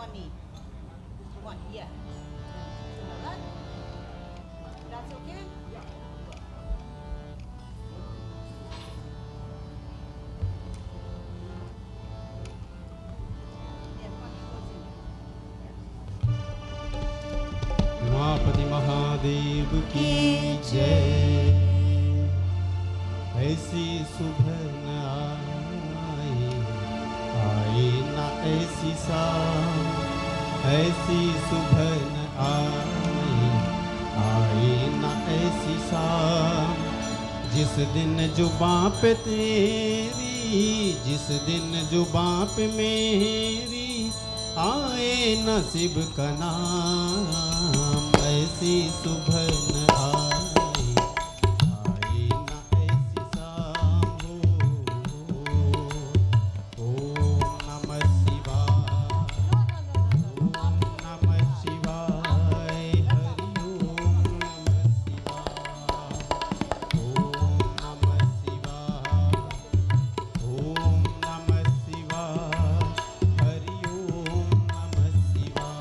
money. One, yeah. Alright? That's okay? Yeah. Umapati Mahadev की जय। ऐसी सुबह न आए ना ऐसी शाम, ऐसी सुबह न आए ना ऐसी शाम। जिस दिन जुबां पे तेरी, जिस दिन जुबां पे मेरी आए नसीब का नाम। ऐसी सुबह न आए ना ऐसी शाम हो। ओम नमः शिवाय, ओम नमः शिवाय, हरि ओम नमः शिवाय, ओम नमः शिवाय, ओम नमः शिवाय, हरि ओम नमः शिवाय।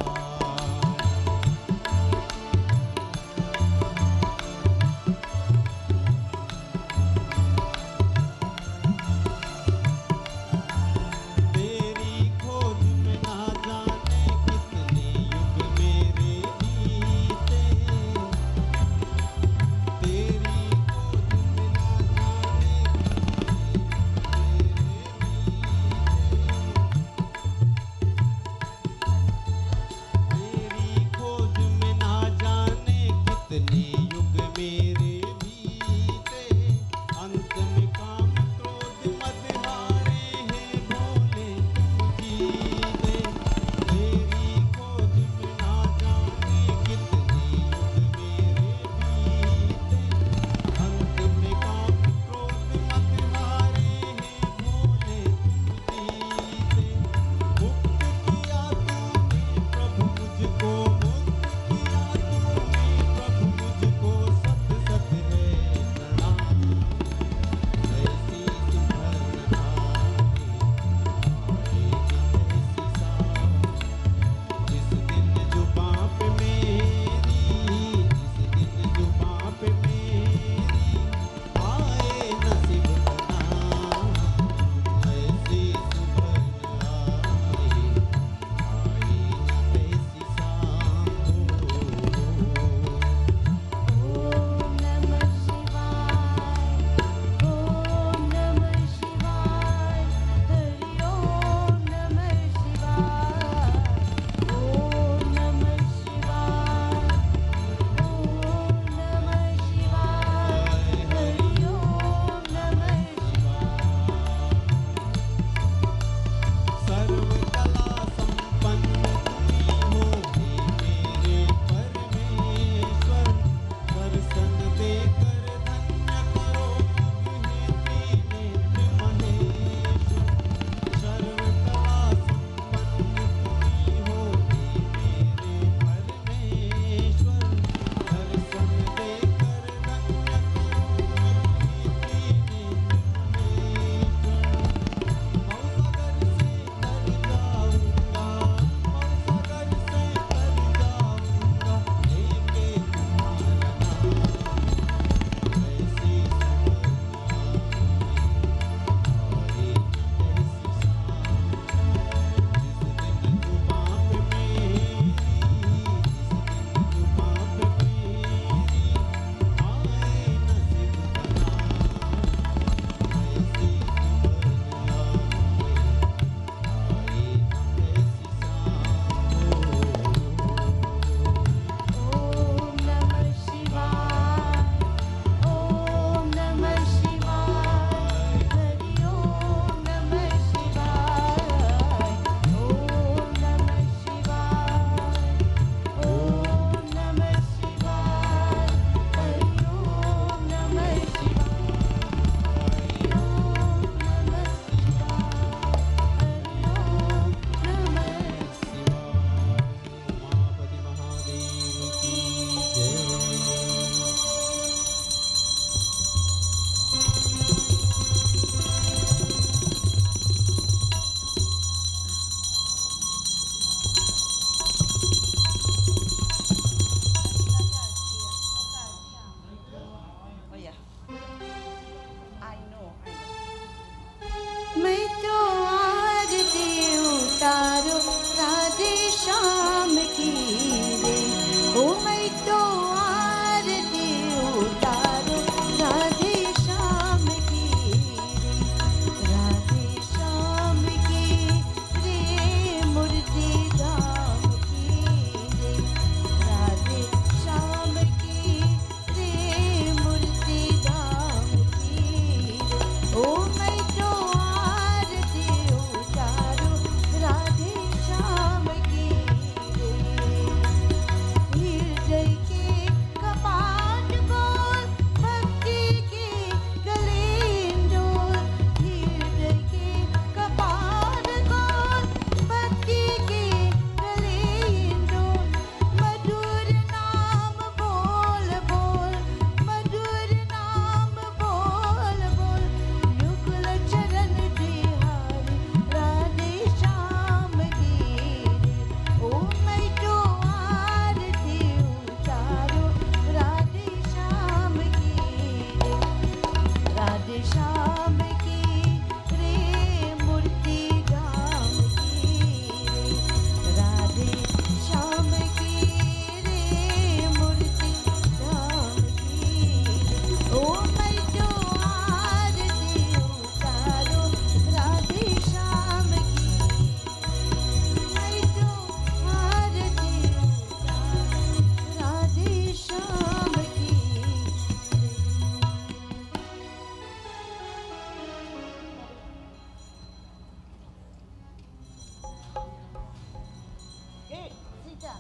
Good. Sita.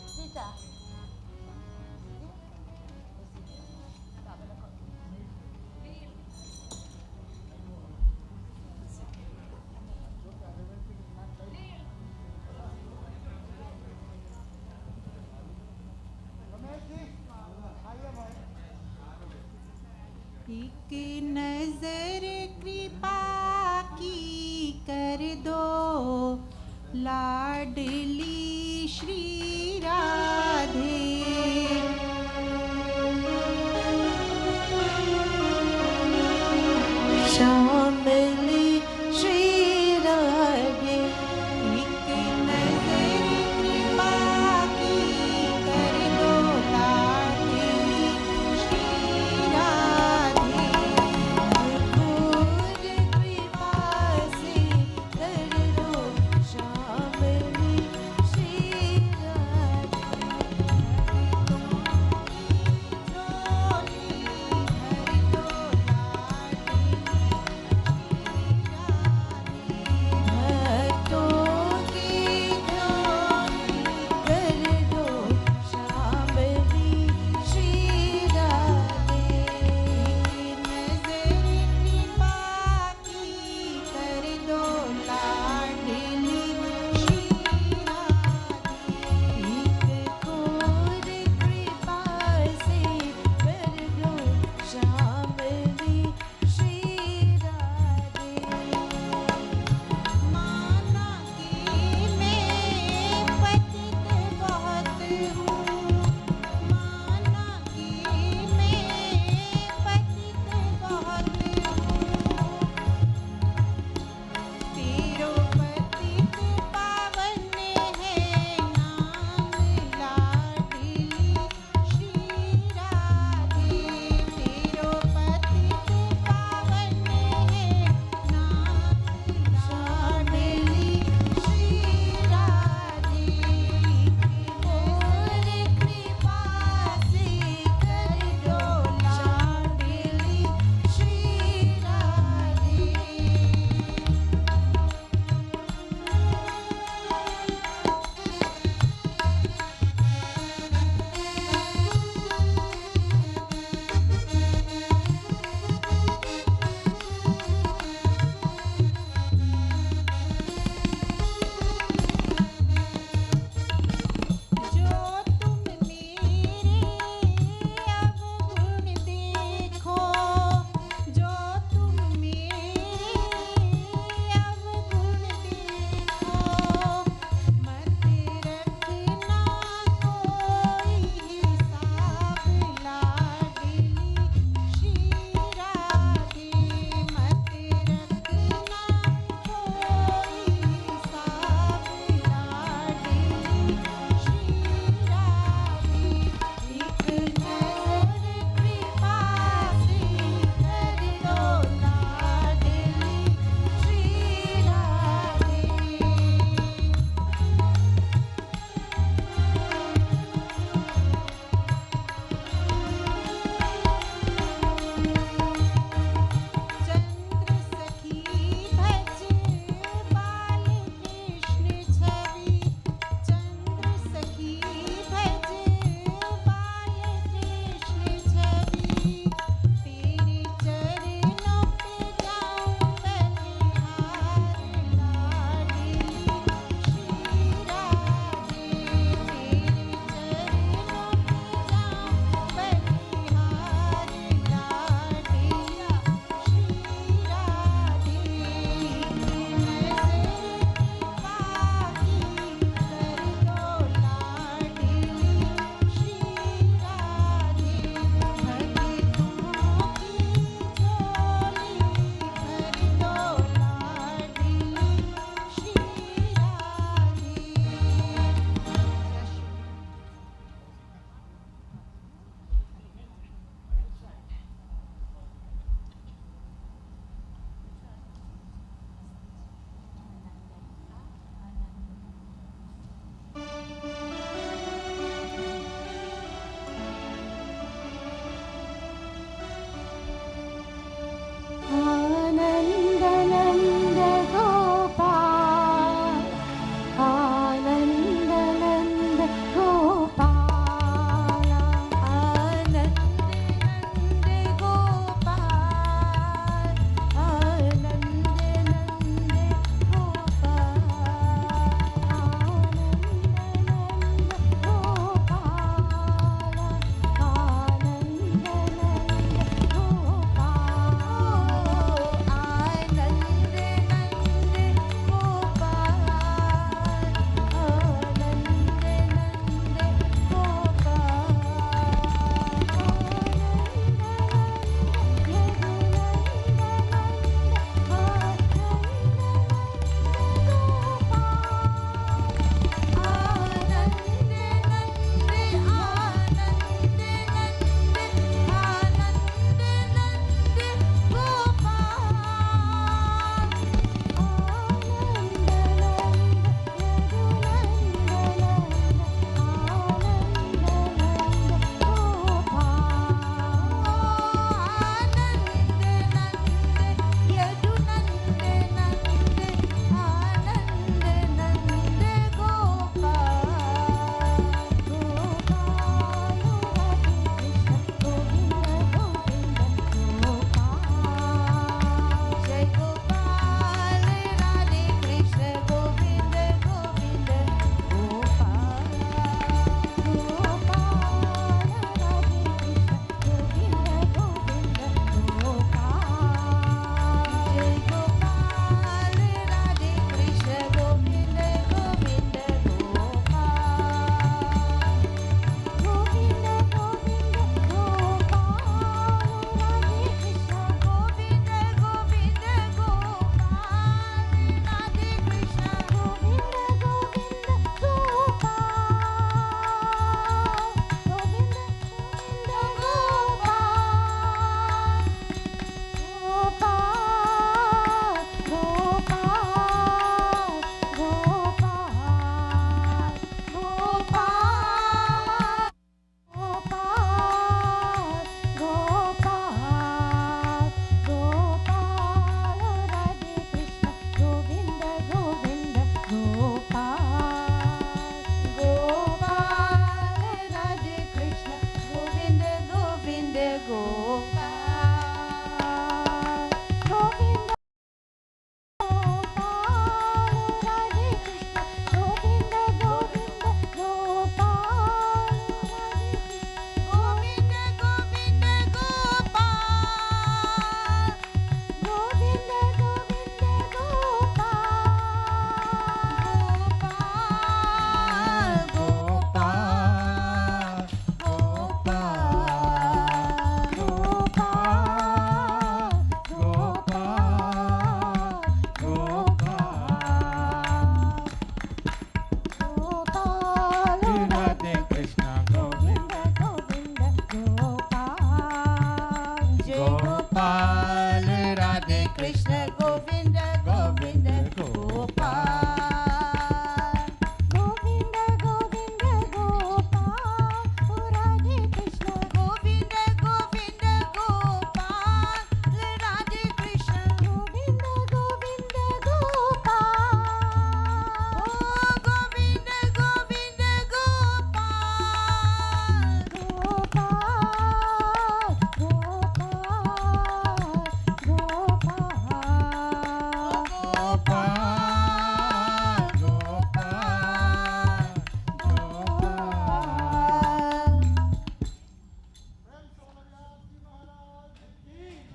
Sita. Tak apa nak. एक नजर कृपा की कर दो लाडली श्री राधे श्यामली श्री राधे एक नजर कृपा की कर दो लाडली श्री राधे भरपूर कृपा से कर दो श्यामली श्री राधे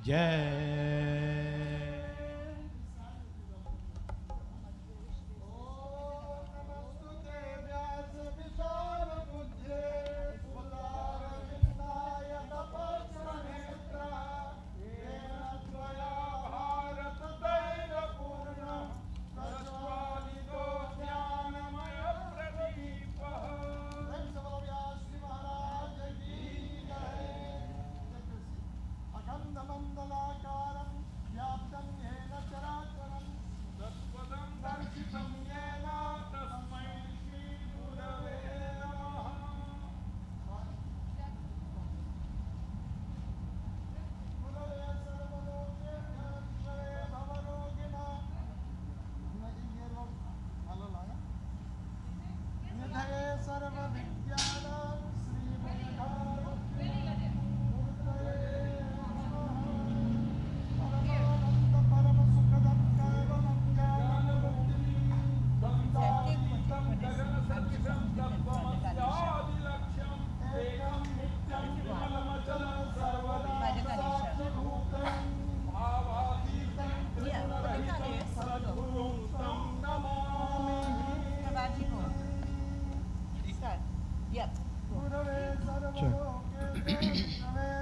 जय।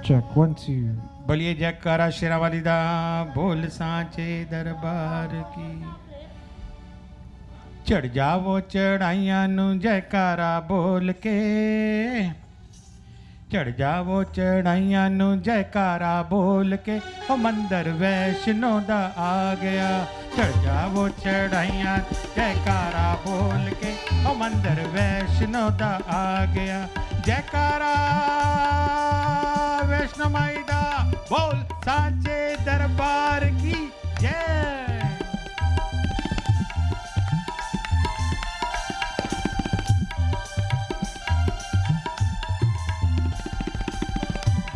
Check, 1, 2. बोलिए जयकारा शेरा वाली दा बोल सांचे दरबार की। चढ़ जावो चढ़ाइयां नु जयकारा बोल के, चढ़ जावो चढ़ाइयां नु जयकारा बोल के, ओ मंदिर वैष्णो दा आ गया। चढ़ जावो चढ़ाइयां जयकारा बोल के, ओ मंदिर वैष्णो दा आ गया। जयकारा वैष्णो माई दा बोल सांचे दरबार की जय।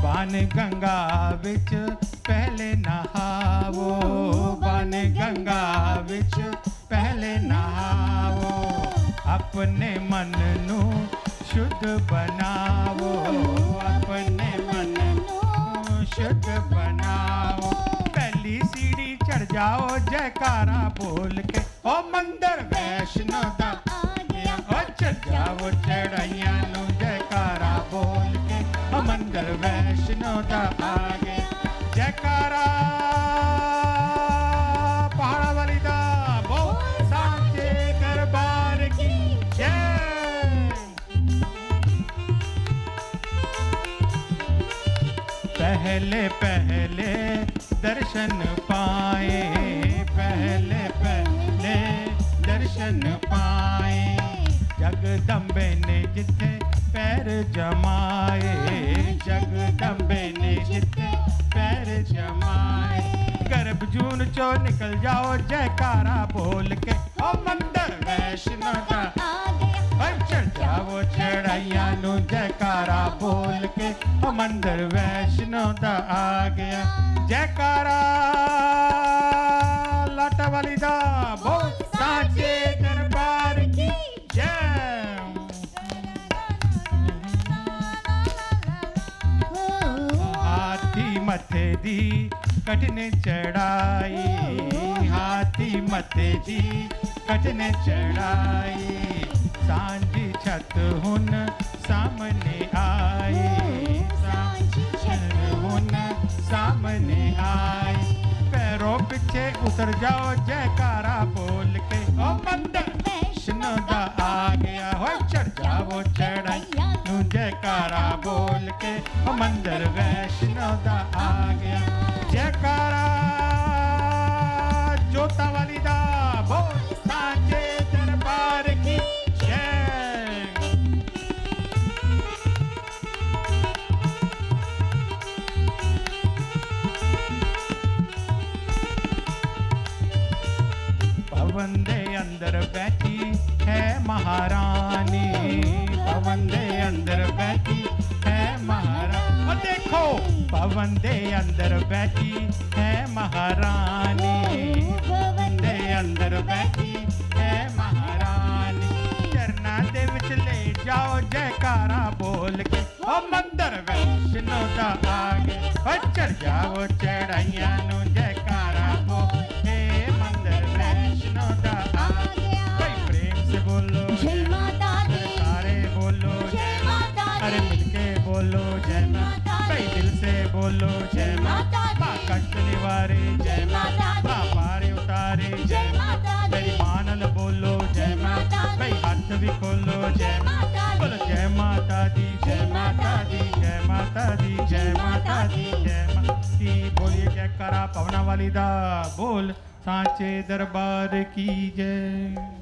बान गंगा विच पहले नहावो, बान गंगा विच पहले नहावो, अपने मन नू शुद्ध बनावो, अपने मन नू शुद्ध बनाओ। पहली सीढ़ी चढ़ जाओ जयकारा बोल के, ओ मंदिर वैष्णो दा आ गया। ओ चढ़ जाओ चढ़ाइयां नु जयकारा बोल के, ओ मंदिर वैष्णो दा आ गया। जयकारा पहाड़ा वाली दा बोल सांचे दरबार की जय। पहले पहले दर्शन पाए, पहले पहले दर्शन पाए, जगदम्बे ने जिथे पैर जमाए, जगदम्बे ने जिथे पैर जमाए। गर्भ जून चो निकल जाओ जयकारा बोल के, ओ मंदिर वैष्णो दा आ गया। चढ़ जाओ चढ़ाइयां नु जयकारा बोल के, ओ मंदिर वैष्णो दा आ गया। जयकारा लाटा वाली दा बोल सांचे दरबार की जय। हाथी मथे दी कटने चढ़ाई, हाथी मथे दी कटने चढ़ाई, सांझी छत हुन सामने आई, सांझी छत हुन सामने आई। पैरों पीछे उतर जाओ जयकारा बोल के, ओ मंदिर वैष्णो दा आ गया। हो चढ़ जाओ चढ़ाइयां नु जयकारा बोल के, ओ मंदिर वैष्णो दा आ गया। जयकारा जोता वाली दा बोल सांचे दरबार की जय। भवन दे अंदर बैठी है महारानी, भवन दे अंदर बैठी है महारानी। और देखो भवन दे अंदर बैठी है महारानी, भवन दे अंदर बैठी है महारानी। चरना दे विच ले जाओ जयकारा बोल के, ओ मंदिर वैष्णो दा आ गया। चढ़ जाओ चढ़ाई बोलो जय माता दी। माँ कष्ट निवारे जय माता दी। माँ पारे उतारे जय माता दी। मेरी मानल बोलो जय माता दी। भाई हाथ भी खोलो जय माता दी। बोलो जय माता दी, जय माता दी, जय माता दी, जय माता दी, जय माता दी। बोलिए जयकारा पवना वाली दा बोल सांचे दरबार की जय।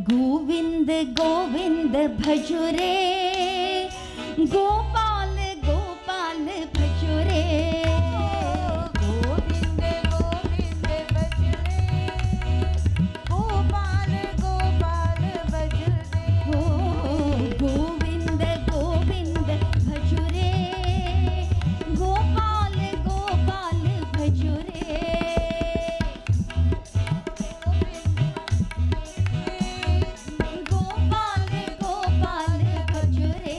गोविंद गोविंद भजुरे गोपाल गोपाल भजुरे गोविंद गोविंद भजरे गोपाल गोपाल भजरे हो गोविंद गोविंद भजुरे गोपाल गोपाल भजुरे गोपाल गोपाल भजुरे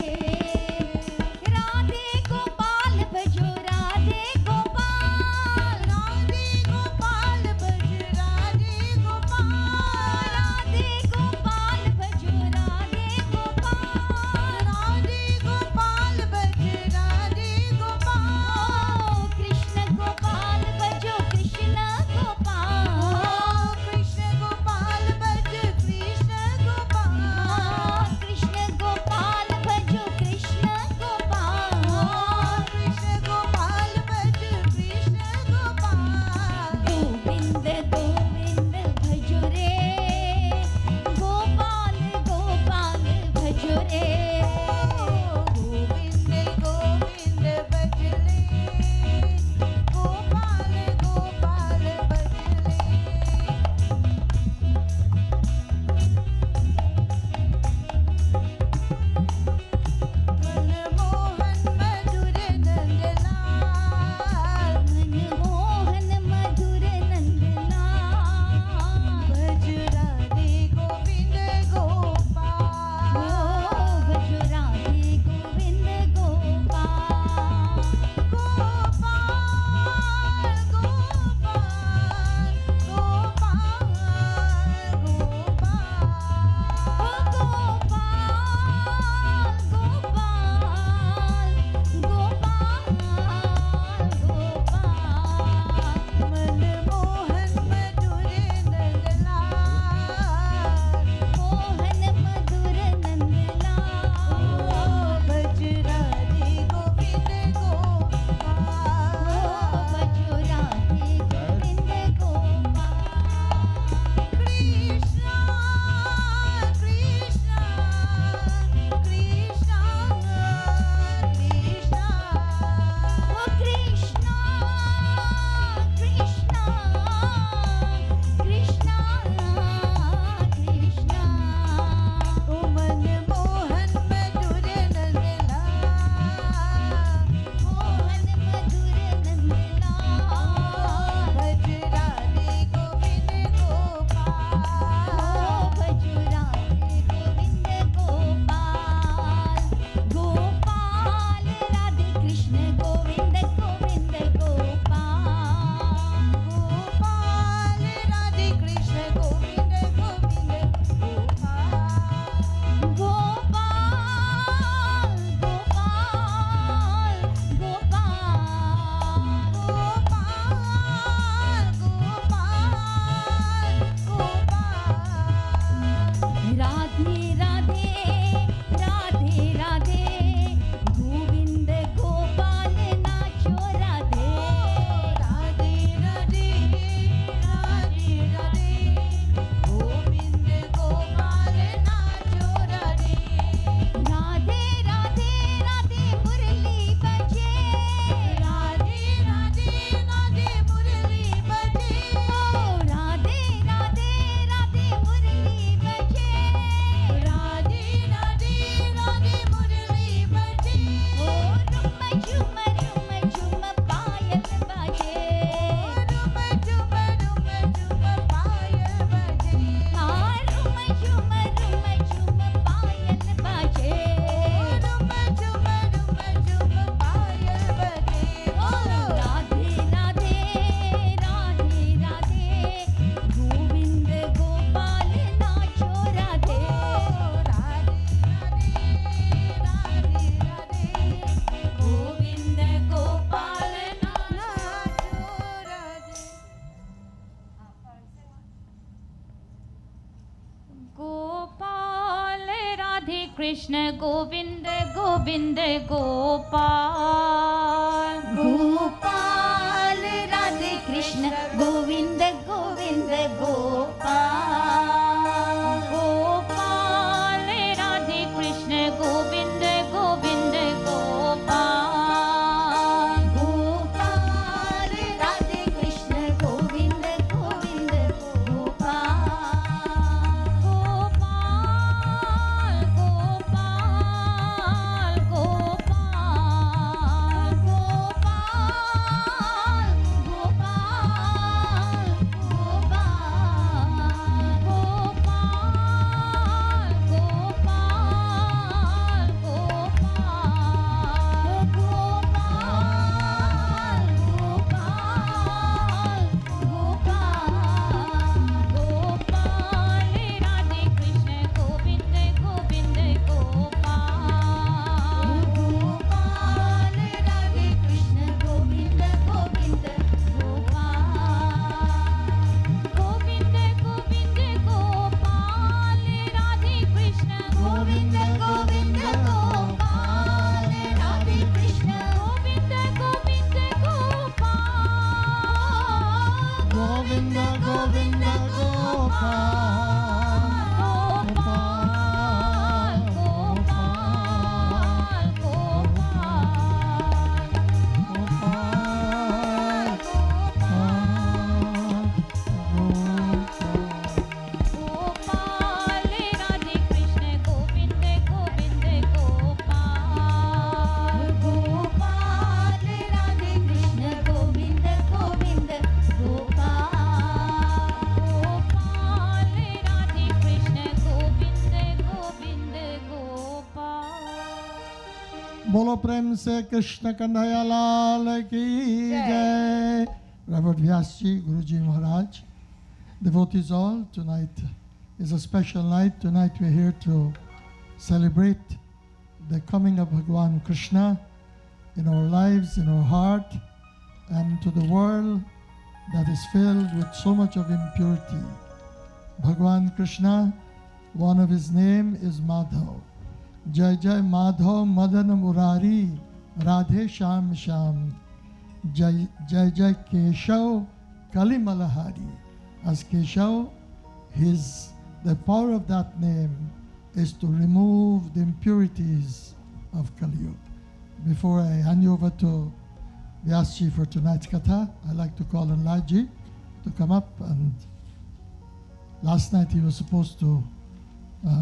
गोपाल राधे कृष्ण गोविंद गोविंद गोपाल गोपाल राधे कृष्ण गोविंद गोविंद गोपाल गोपाल राधे कृष्ण गोविंद गोविंद गोपाल गोपाल राधे कृष्ण गोविंद गोविंद गोपाल गोपाल गोपाल गोपाल बोलो प्रेम से कृष्ण कन्हैया लाल की जय. Reverend Vyasji, Guruji Maharaj, devotees all, tonight is a special night. Tonight we're here to celebrate the coming of Bhagwan Krishna in our lives, in our heart, and to the world that is filled with so much of impurity. Bhagwan Krishna, one of his name is Madhav. Jai Jai Madhav Madan Murari Radhe Sham Sham. Jai Jai Jai Keshav Kali Malahari. As Keshav, the power of that name is to remove the impurities of Kali Yuga. Before I hand you over to Vyasji for tonight's Katha, I'd like to call on Laji to come up. And last night he was supposed to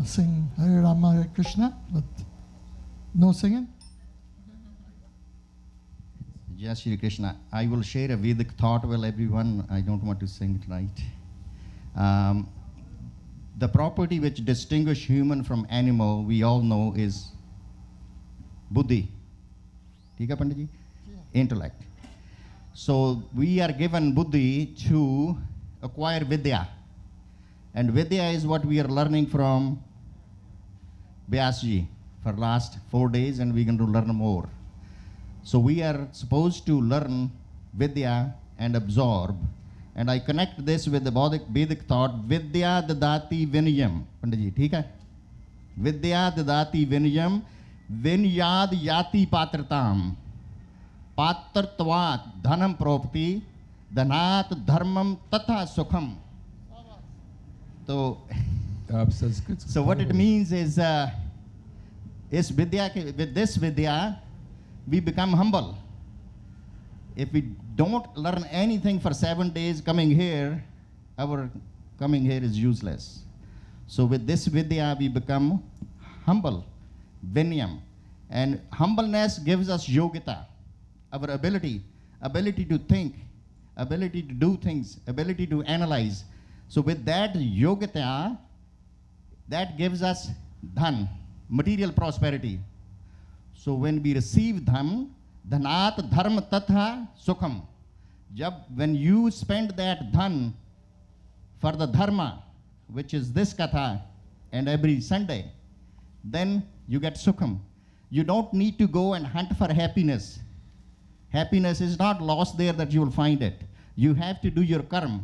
sing Hare Rama Hare Krishna, but no singing. Jai Shri Krishna. I will share a Vedic thought with everyone. I don't want to sing tonight. The property which distinguishes human from animal, we all know, is buddhi. ठीक है पंडित जी? Intellect. So we are given buddhi to acquire vidya. And vidya is what we are learning from Vyasji for last 4 days, and we're going to learn more. So we are supposed to learn vidya and absorb. And I connect this with the Vedic thought, vidya dadati vinayam. Pandit ji, theek hai? Vidya dadati vinayam, vinyad yati patratam. Patrtvat dhanam propti, dhanat dharmam tatha sukham. So what it means is vidya, with this vidya, we become humble. If we don't learn anything for 7 days coming here, our coming here is useless. So with this vidya, we become humble, vinyam. And humbleness gives us yogita, our ability to think, ability to do things, ability to analyze. So with that yogita, that gives us dhan, material prosperity. So when we receive dhan, dhanat dharma tatha sukham. When you spend that dhan for the dharma, which is this katha and every Sunday, then you get sukham. You don't need to go and hunt for happiness. Happiness is not lost there that you will find it. You have to do your karma.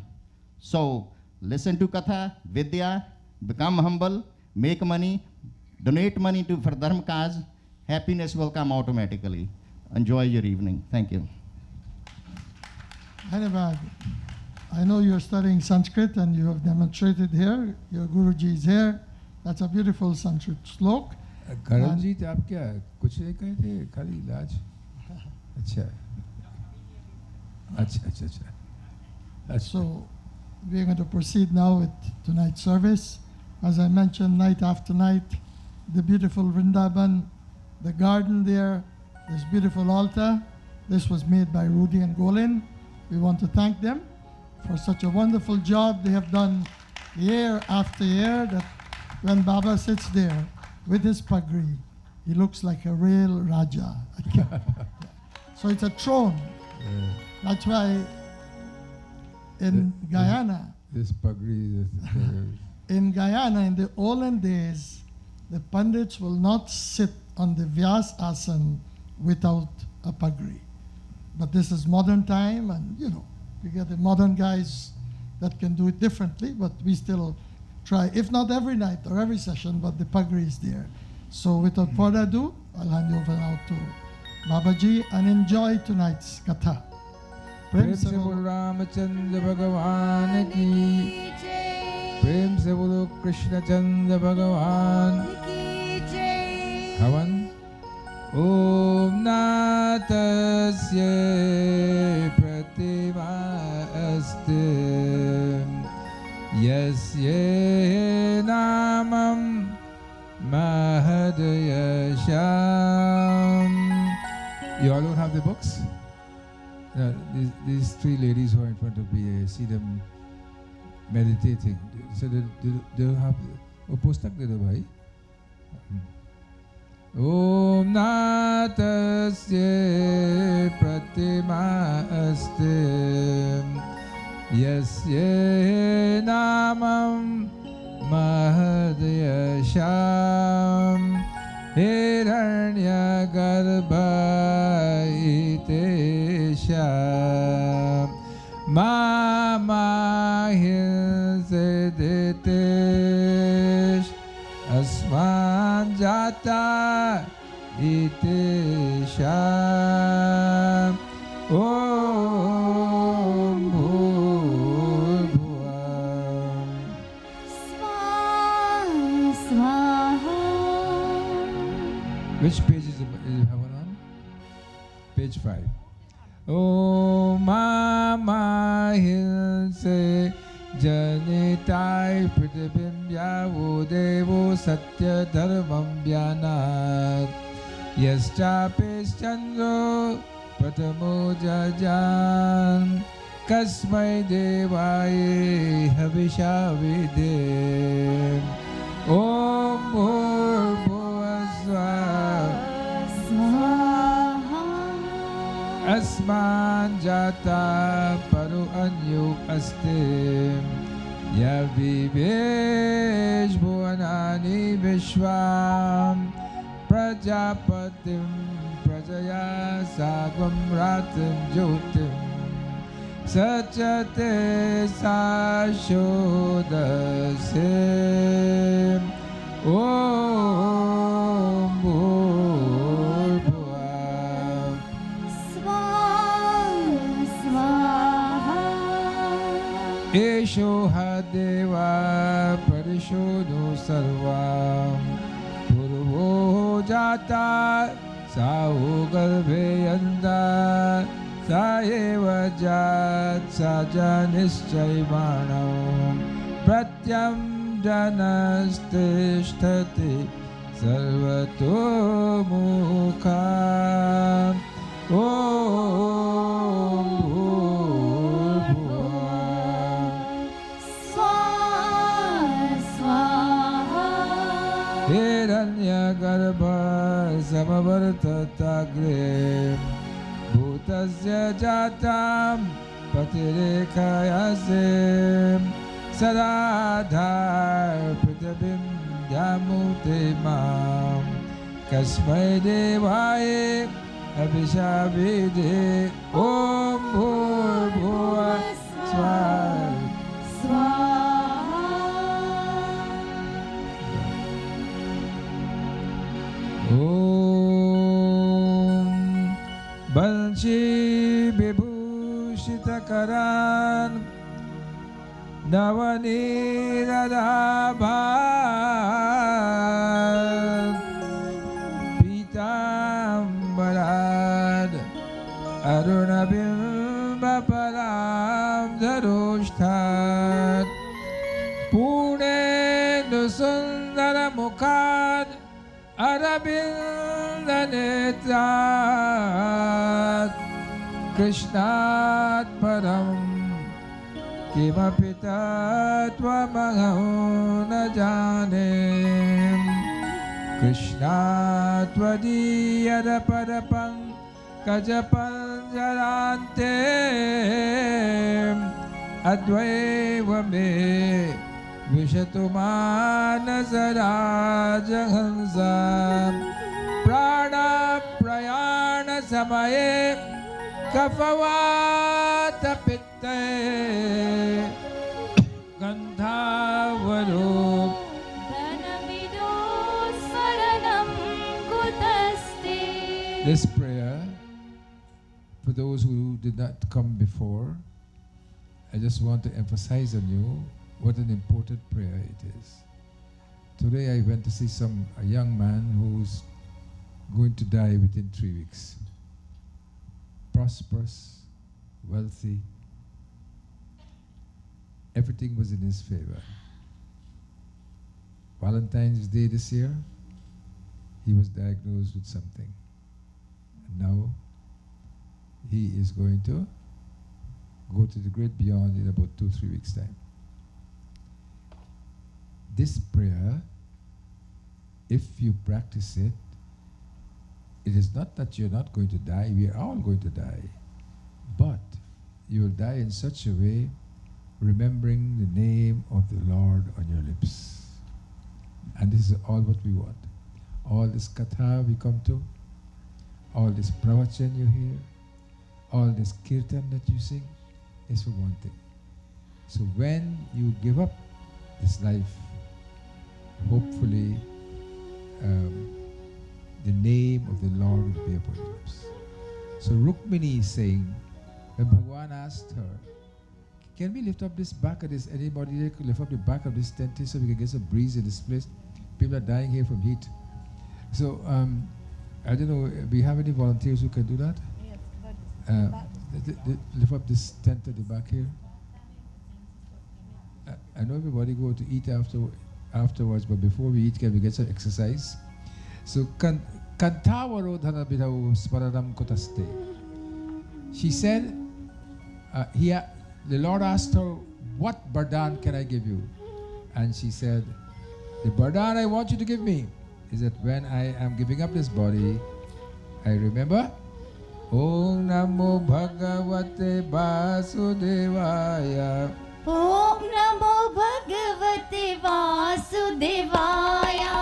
So listen to katha, vidya, become humble, make money, donate money for dharma cause, happiness will come automatically. Enjoy your evening. Thank you. Dhanyavad. I know you're studying Sanskrit and you have demonstrated here. Your Guruji is here. That's a beautiful Sanskrit slok. गरम जी तो आप क्या कुछ नहीं कहे थे खाली इलाज अच्छा अच्छा अच्छा अच्छा So we're going to proceed now with tonight's service. As I mentioned, night after night, the beautiful Vrindavan, the garden there, this beautiful altar. This was made by Rudy and Golin. We want to thank them for such a wonderful job they have done year after year, that when Baba sits there with his pagri, he looks like a real Raja. So it's a throne. That's why in Guyana, this pagri in Guyana, in the olden days, the Pandits will not sit on the Vyas Asan without a pagri. But this is modern time, and you know, we get the modern guys that can do it differently, but we still try, if not every night or every session, but the pagri is there. So without further ado, I'll hand you over now to Babaji and enjoy tonight's Katha. प्रेम से बोलो रामचंद्र भगवान की प्रेम से बोलो कृष्ण चंद्र भगवान हवन ओम नाथस्य प्रतिमा अस्ति यस्य नामं महदयशाम. You all don't have the books? These three ladies who are in front of me, I see them meditating. So they'll have the pustak de do bhai. Om natasya pratima asti yasya namam mahadayasham Hiranya garbha itesha mama hilseditesh asman jata itesha om bhurbhuvam Which page is Bhavan on? Page 5. Om Mama Hilse Janitai Pritibim Yavo Devo Satya Dharmam Vyanat Yascha Peschandro Pratamo Jajan Kasmai Devaye Havisha Videm Om Asman jata paru anyu aste ya vivesh bhuvanani vishvam prajapatim prajaya sagvam ratim jyotim sachate sashodase om bhurbhuvam Esho hadeva parishodo sarvam purvo jata sao garbhe yanda saeva jat sajanischayimanam pratyam janastishthati sarvato mukham om Hiranya garbha samavartatagre bhutasya jatam patirekayasem sadadhar prithabim yamute mam kasmai devaye abhishavide om bhurbhuva swaha Banshi Vibhushitakaran Navanirabhan Pitambarad Arunabimbaparam Dharushtat Pune Nusundara Mukhad Arabinda Netrat Krishnat Param Kimapi Tattvamaham न जाने Krishnattvadiyadapadapam Kajapanjarante Advaivame Vishatumanasarajahansa Prana Prayana Samaye Kafavata Pitte Gandhavarup Dhanamido saranam kutaste. This prayer, for those who did not come before, I just want to emphasize on you what an important prayer it is. Today I went to see a young man who's going to die within 3 weeks. Prosperous, wealthy, everything was in his favor. Valentine's Day this year, he was diagnosed with something. And now he is going to go to the great beyond in about 2-3 weeks' time. This prayer, if you practice it, it is not that you're not going to die, we are all going to die. But you will die in such a way, remembering the name of the Lord on your lips. And this is all what we want. All this Katha we come to, all this pravachan you hear, all this kirtan that you sing, is for one thing. So when you give up this life, hopefully the name of the Lord will be upon your lips. So Rukmini is saying, when Bhagwan asked her, can we lift up this back of this, anybody there could lift up the back of this tent so we can get some breeze in this place? People are dying here from heat. So, I don't know, we have any volunteers who can do that? Yes, lift up this tent at the back here. I know everybody go to eat afterwards, but before we eat, can we get some exercise? So, Kantavaro bidau sparadam kotaste. She said, the Lord asked her, what Bardhan can I give you? And she said, the Bardhan I want you to give me is that when I am giving up this body, I remember, Om Namo Bhagavate Vasudevaya. Om Namo Bhagavate Vasudevaya.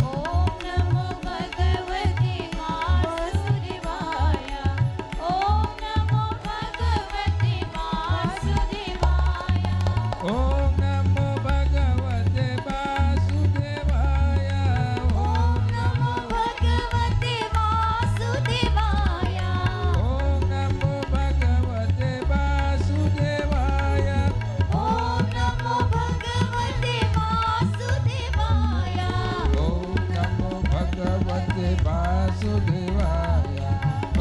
Om Namo Bhagavate Vasudevaya. Om Namo Bhagavate Vasudevaya. Om Namo Bhagavate Vasudevaya. Om Namo Bhagavate Vasudevaya. Om Namo Bhagavate Vasudevaya.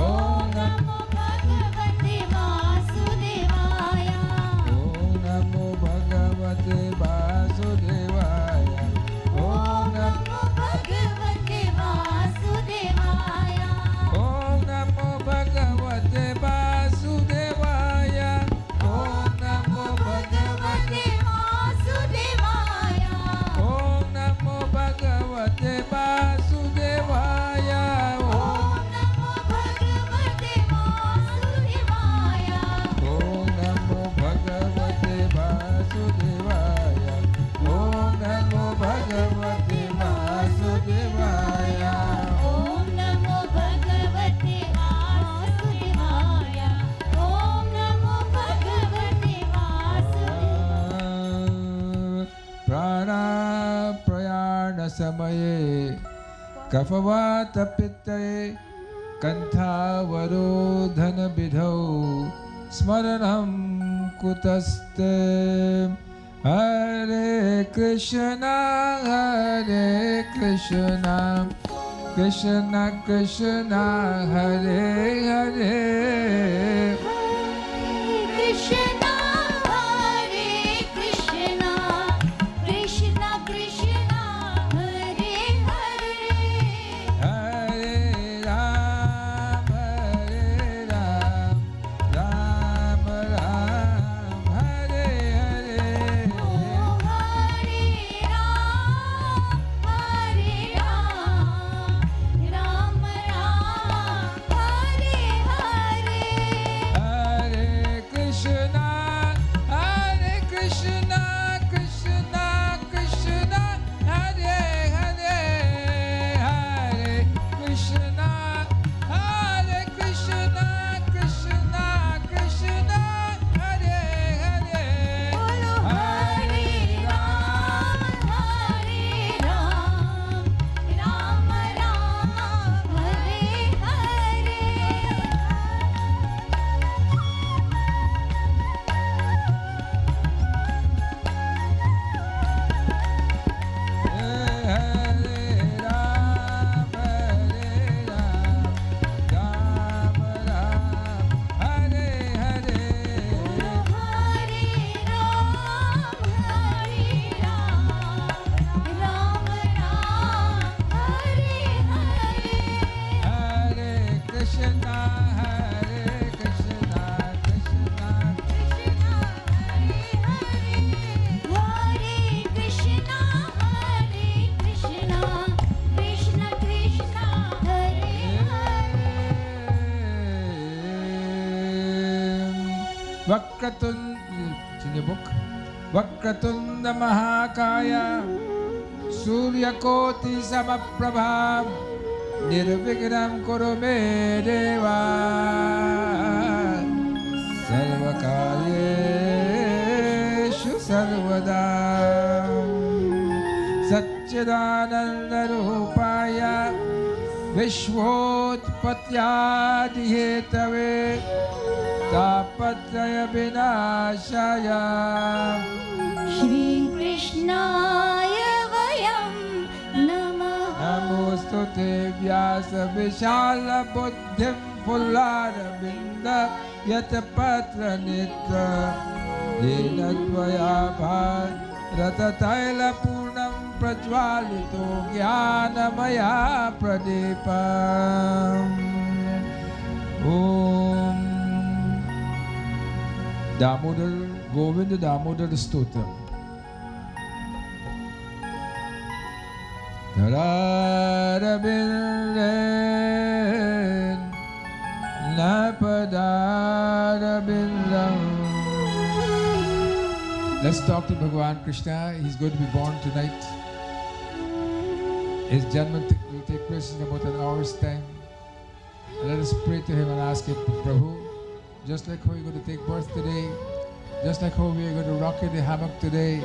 Om Namo Bhagavate Vasudevaya. Om Namo Bhagavate Vasudevaya. Om Namo Bhagavate Vasudevaya. Om Namo Bhagavate Vasudevaya. Om Namo Bhagavate Vasudevaya. Om Namo Bhagavate Vasudevaya. Om Namo Bhagavate Vasudevaya. Om Namo Bhagavate Vasudevaya. Om Namo Bhagavate Vasudevaya. Om Namo Bhagavate Vasudevaya. Om Namo Bhagavate Vasudevaya. Om Namo Bhagavate Vasudevaya. Prana Prayana Samaye Kafavata Pittaye कण्ठावरोधन विधौ स्मरणं कुतस्ते हरे Krishna Krishna Krishna Hare Hare Krishna Hare Krishna Krishna Krishna Hare Hare हरे Ram Ram Ram Hare Hare Oh Hare Ram Ram Hare Hare हरे कृष्णा कृष्ण कृष्ण हरे हरे हरे कृष्णा कृष्ण कृष्ण हरे हरे बोलो हरे Ram Ram Ram Hare Hare Hare Ram Ram Hare Hare Hare Ram Ram Hare Hare Hare Krishna Krishna Krishna Hare Hare Hare Krishna Krishna Krishna Hare Hare Vakratunda in your book Vakratunda महाकाय सूर्यकोटि समप्रभा निर्विघ्नं कुरु मे देवा सर्वकार्येषु सर्वदा सच्चिदानन्दरूपाय विश्वोत्पत्त्यादिहेतवे तापत्रय विनाशाय श्री कृष्णाय वयं नमः नमोऽस्तु ते व्यास विशाल बुद्धिं फुल्लारविन्द यत्पत्र नेत्र येन त्वया भारततैलपूर्णं प्रज्वालितो ज्ञानमया प्रदीपम् ॐ दामोदर गोविंद दामोदर स्तोत्र धरारविंदेन napadaravindam. Let's talk to Bhagwan Krishna. He's going to be born tonight. His judgment will take place in about an hour's time. Let us pray to him and ask him, Prabhu, just like how you're going to take birth today, just like how we're going to rock in the hammock today,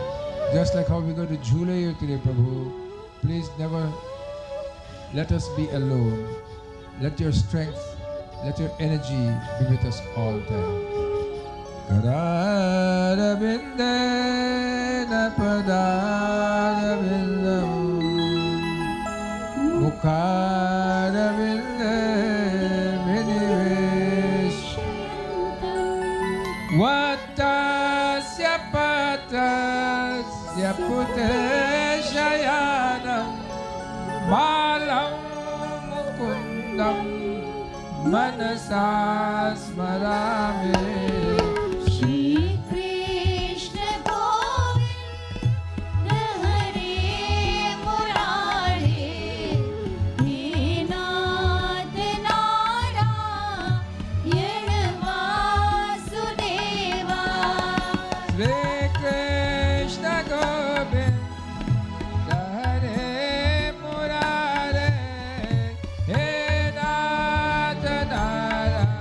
just like how we're going to jule you today, Prabhu, please never let us be alone. Let your strength, let your energy be with us all the time. Kararavindena padaravindam Mukharavinde vinivesh Vatasya patasya puteshayanam Balam mukundam manasa smarame Shri Krishna Govind हरे मुरारे हे नाथ Narayan Vasudeva Shri Krishna Govind Hare Murare He Nath Narayan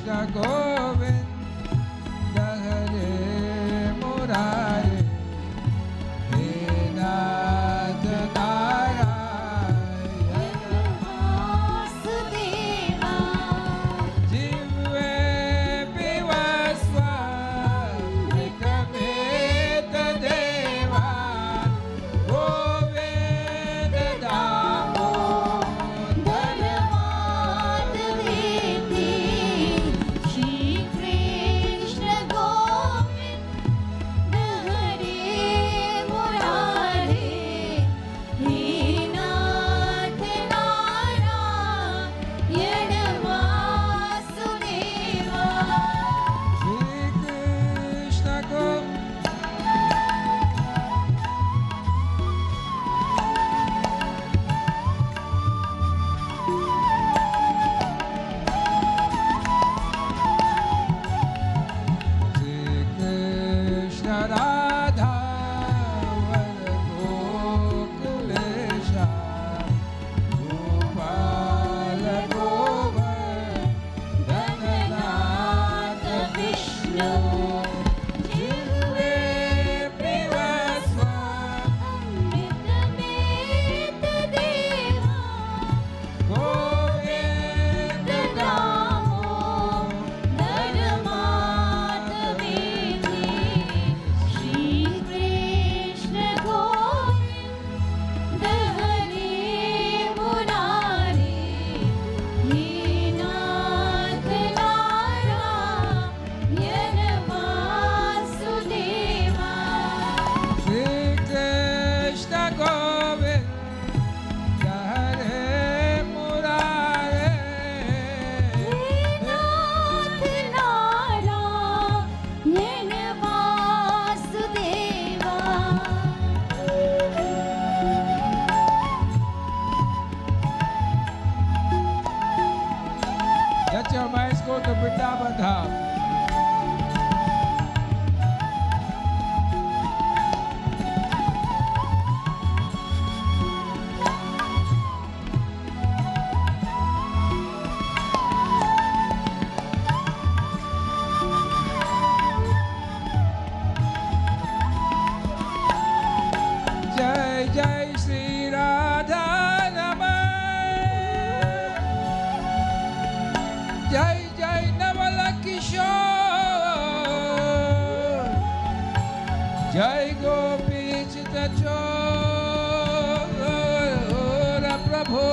Krishna Govinda Hare Murare He Nath Narayana Vasudeva Jive Pivaswamritameta Deva Govinda Damodara Dharmadeviti Shri Krishna Govinda Hare Murare He Nath Narayana Vasudeva Shri Krishna Krishna Radha Gokulesha Gopala Govardhananath Vishnu Jive Privaswa Amritameta Deva Govinda Dharmadeviti Shri Krishna Govinda Hare Murare He Nath Narayana Vasudeva Shri Krishna Govinda Hare Murare Nath Narayana Vasudeva Let your minds go to Vrindavan Dham. Jai Jai Sri Radha Raman Jai Jai Navala Kishore Jai Gopi Chita Chora Prabhu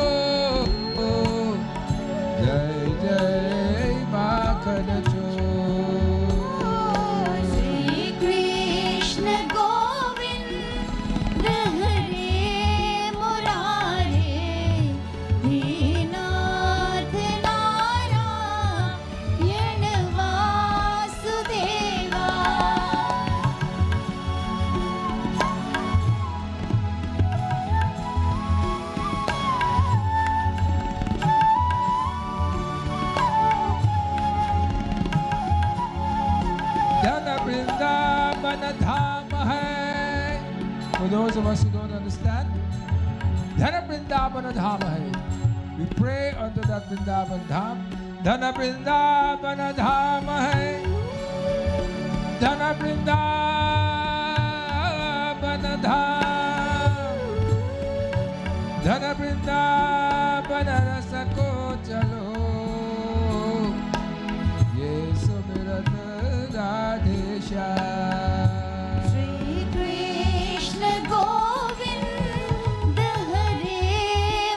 Jai Jai Makhan Chor Shri Krishna Govinda Hare Murare He Nath Narayana Vasudeva Dhana Vrindavana Dham hai. For those of us who don't understand, Dhana Vrindavana Dham hai. We pray unto that Vrindavan Dham. Dhana Vrindavana Dham hai. Dhana Vrindavana Dham. Dhana Vrindavana Rasa ko chalo. Ye sumirat Radhe Shyam. Shri Krishna Govinda Hare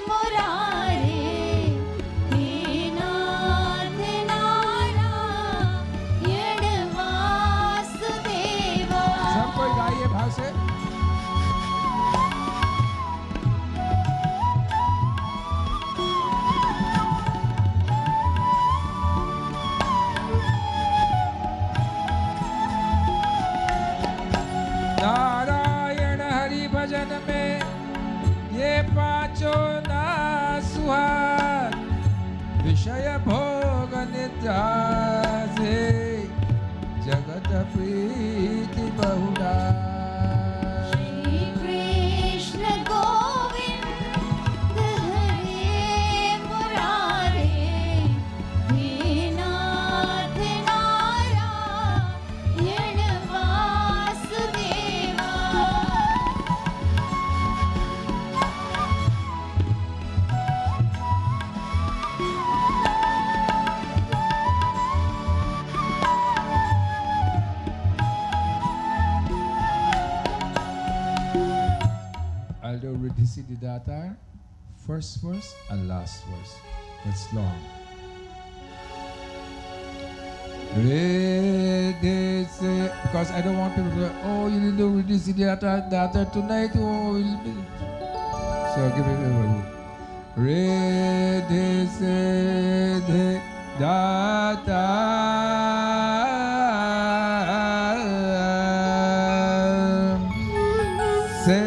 Murare He Nath Narayana Vasudeva सब कोई गाइए भाव से नारायण हरि भजन में ये पांचों ना सुहाग विषय भोग निद्रा से जगत प्रीति बहुला Shri Krishna Govinda Hare Murare He Nath Datar, first verse and last verse. It's long. Because I don't want people to go, oh, you didn't do this Datar tonight. Oh, so I'll give it everybody. Re de se de Datar. Se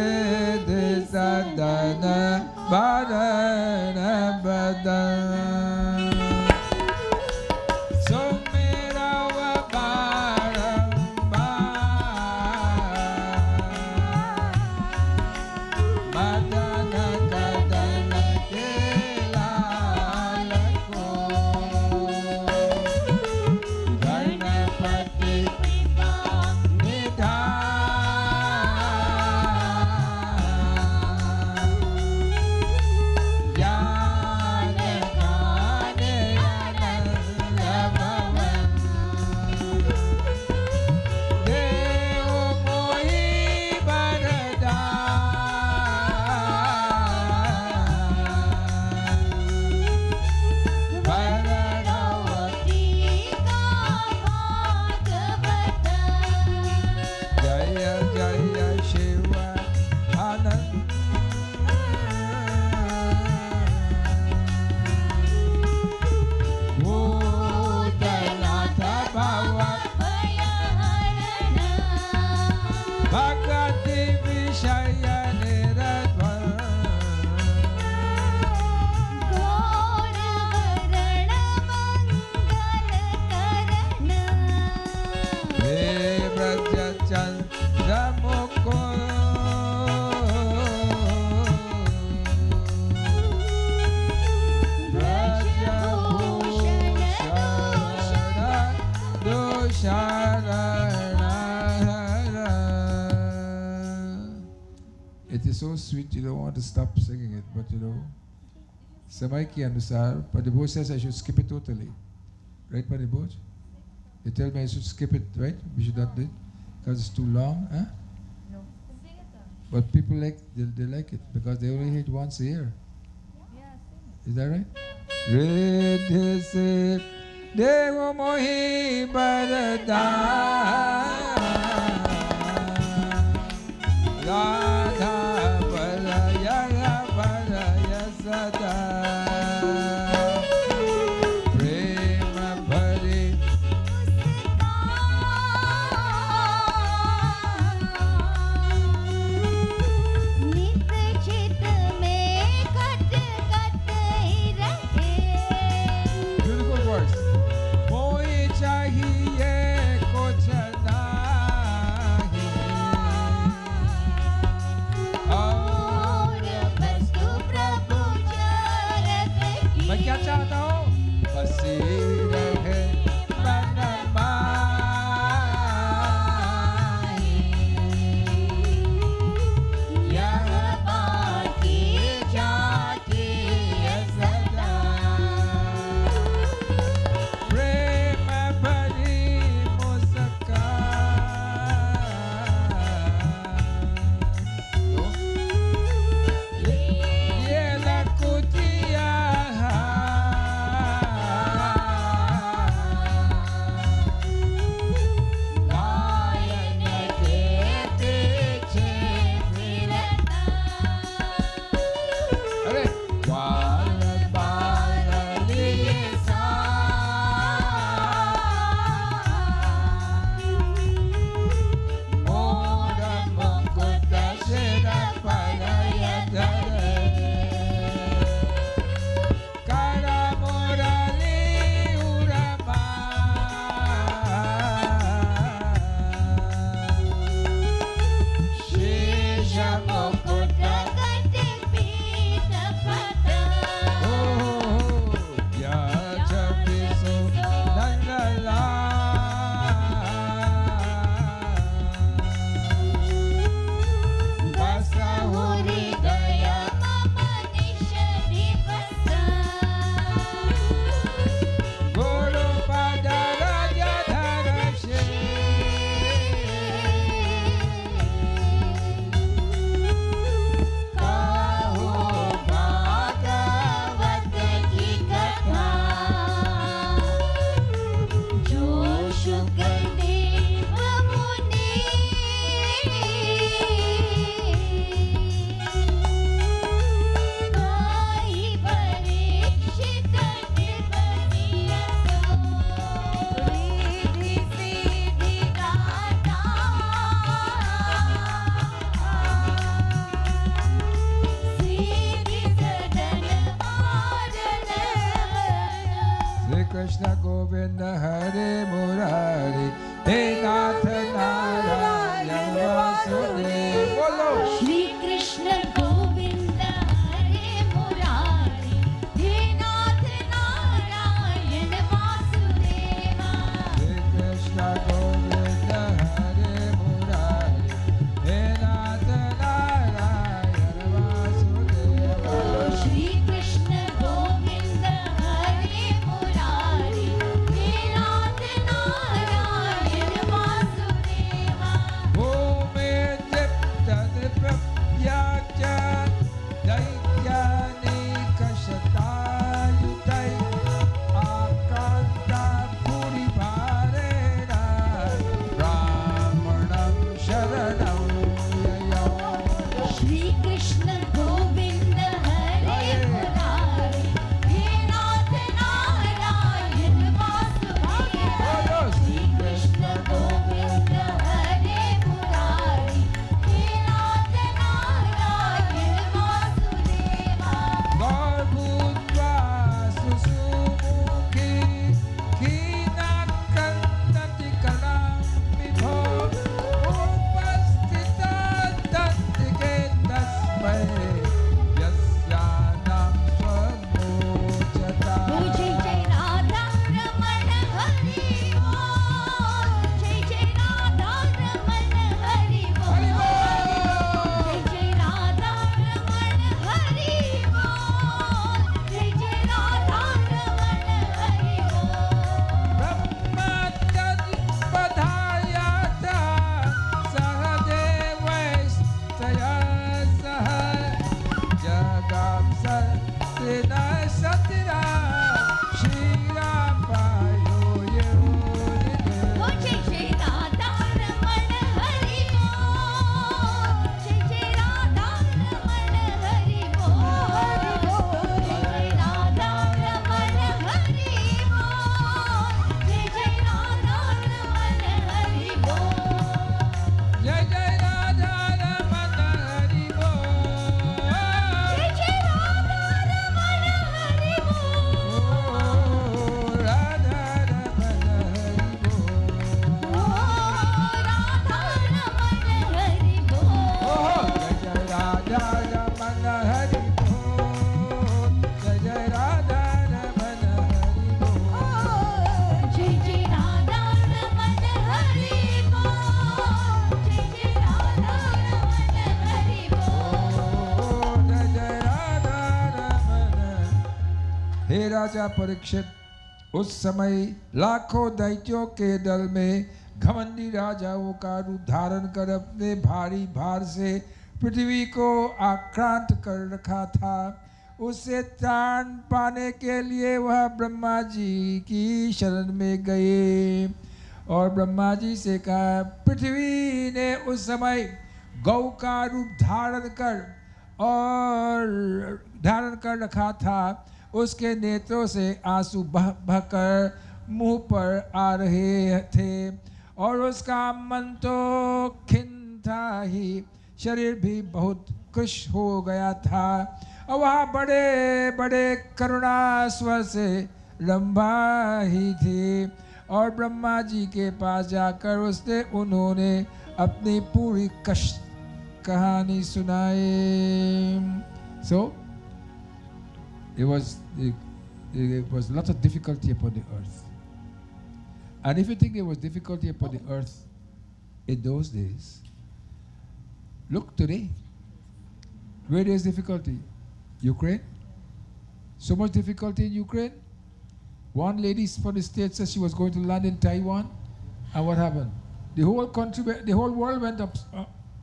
de sadana badana badana. So mera wa baramba. Badana kadana kelalako. Ganapati Jaya Jaya Shiva Anand. Bhutanatha Bhava Bhagati Vishaya Niradva Braja Chandra Mukul Braja Bhushana Dusharana. It is so sweet, you don't want to stop singing it, but you know, Samay ki anusar, Padiboj says I should skip it totally. Right, Padiboj? They tell me I should skip it, right? We should not do it because it's too long, huh? No. But people they like it because they only hit once a year. Is that right? Redhe se devo mohi barada Radha paraya paraya sada Prema bhari नित चित में खट खट ही रहे Beautiful verse. Koi chahiye kuch na Govinda Hare Murari, He Nath Narayan Vasudeva. Bolo. Shri Krishna Govinda Hare Murari, He Nath Narayan Vasudeva. Hare Krishna Govinda Hare Murari, He Nath Narayan Vasudeva. Shri Krishna Govinda Hare Murari, He Nath Narayan Vasudeva. Bhumi Dipta Dipyacha Daityani Kashatayutai Akanta Puri Bharena Ramanam Sharanam Yaya. Shri Krishna Govinda Hare Murari, He Nath Narayan Vasudeva. Shri Krishna Govinda Hare Murari, He Nath Narayan Vasudeva. Garbhutva Susumukhi Kinakantati Kalam Vibho Upastita Dantike Tasmai Yasyanam Swamochata. Jai Jai Radha Raman Hari Bol, Jai Jai Radha Raman Hari Bol, Jai Jai Radha Raman Hari Bol, Jai Jai Radha Raman Hari Brahmatadpadhayata Sahadevaistaya Saha Jagam Satina Satira Shirapayo Yunide. Bol. Jai Jai Radha Raman Hari Bol, Jai Jai Radha Raman Hari Bol, Jai Jai Radha Raman Hari Bol, Jai Jai Radha Raman Hari Bol. Jai Jai Radha Raman Hari Bol. Jai Jai Radha Raman Hari Bol. Radha Raman Hari Bol. Radha Raman Hari Bol. Jai Jai Radha Raman Hari Bol. Jai Jai Radha Raman Hari Bol. Jai Jai Radha Raman Hari Bol. Jai Jai Radha Raman Hari Bol. Jai Jai Radha Raman. हे राजा परीक्षित, उस समय लाखों दैत्यों के दल में घमंडी राजाओं का रूप धारण कर अपने भारी भार से पृथ्वी को आक्रांत कर रखा था। उससे त्राण पाने के लिए वह ब्रह्मा जी की शरण में गए और ब्रह्मा जी से कहा, पृथ्वी ने उस समय गौ का रूप धारण कर रखा था। उसके नेत्रों से आंसू बह बहकर मुंह पर आ रहे थे और उसका मन तो खिन्न था ही, शरीर भी बहुत खुश हो गया था। और वहाँ बड़े बड़े करुणा स्वर से रंभा ही थी और ब्रह्मा जी के पास जाकर उन्होंने अपनी पूरी कष्ट कहानी सुनाई। So it was a lot of difficulty upon the earth. And if you think there was difficulty upon the earth in those days, look today. Where there is difficulty? Ukraine. So much difficulty in Ukraine. One lady from the States said she was going to land in Taiwan. And what happened? The whole country, the whole world went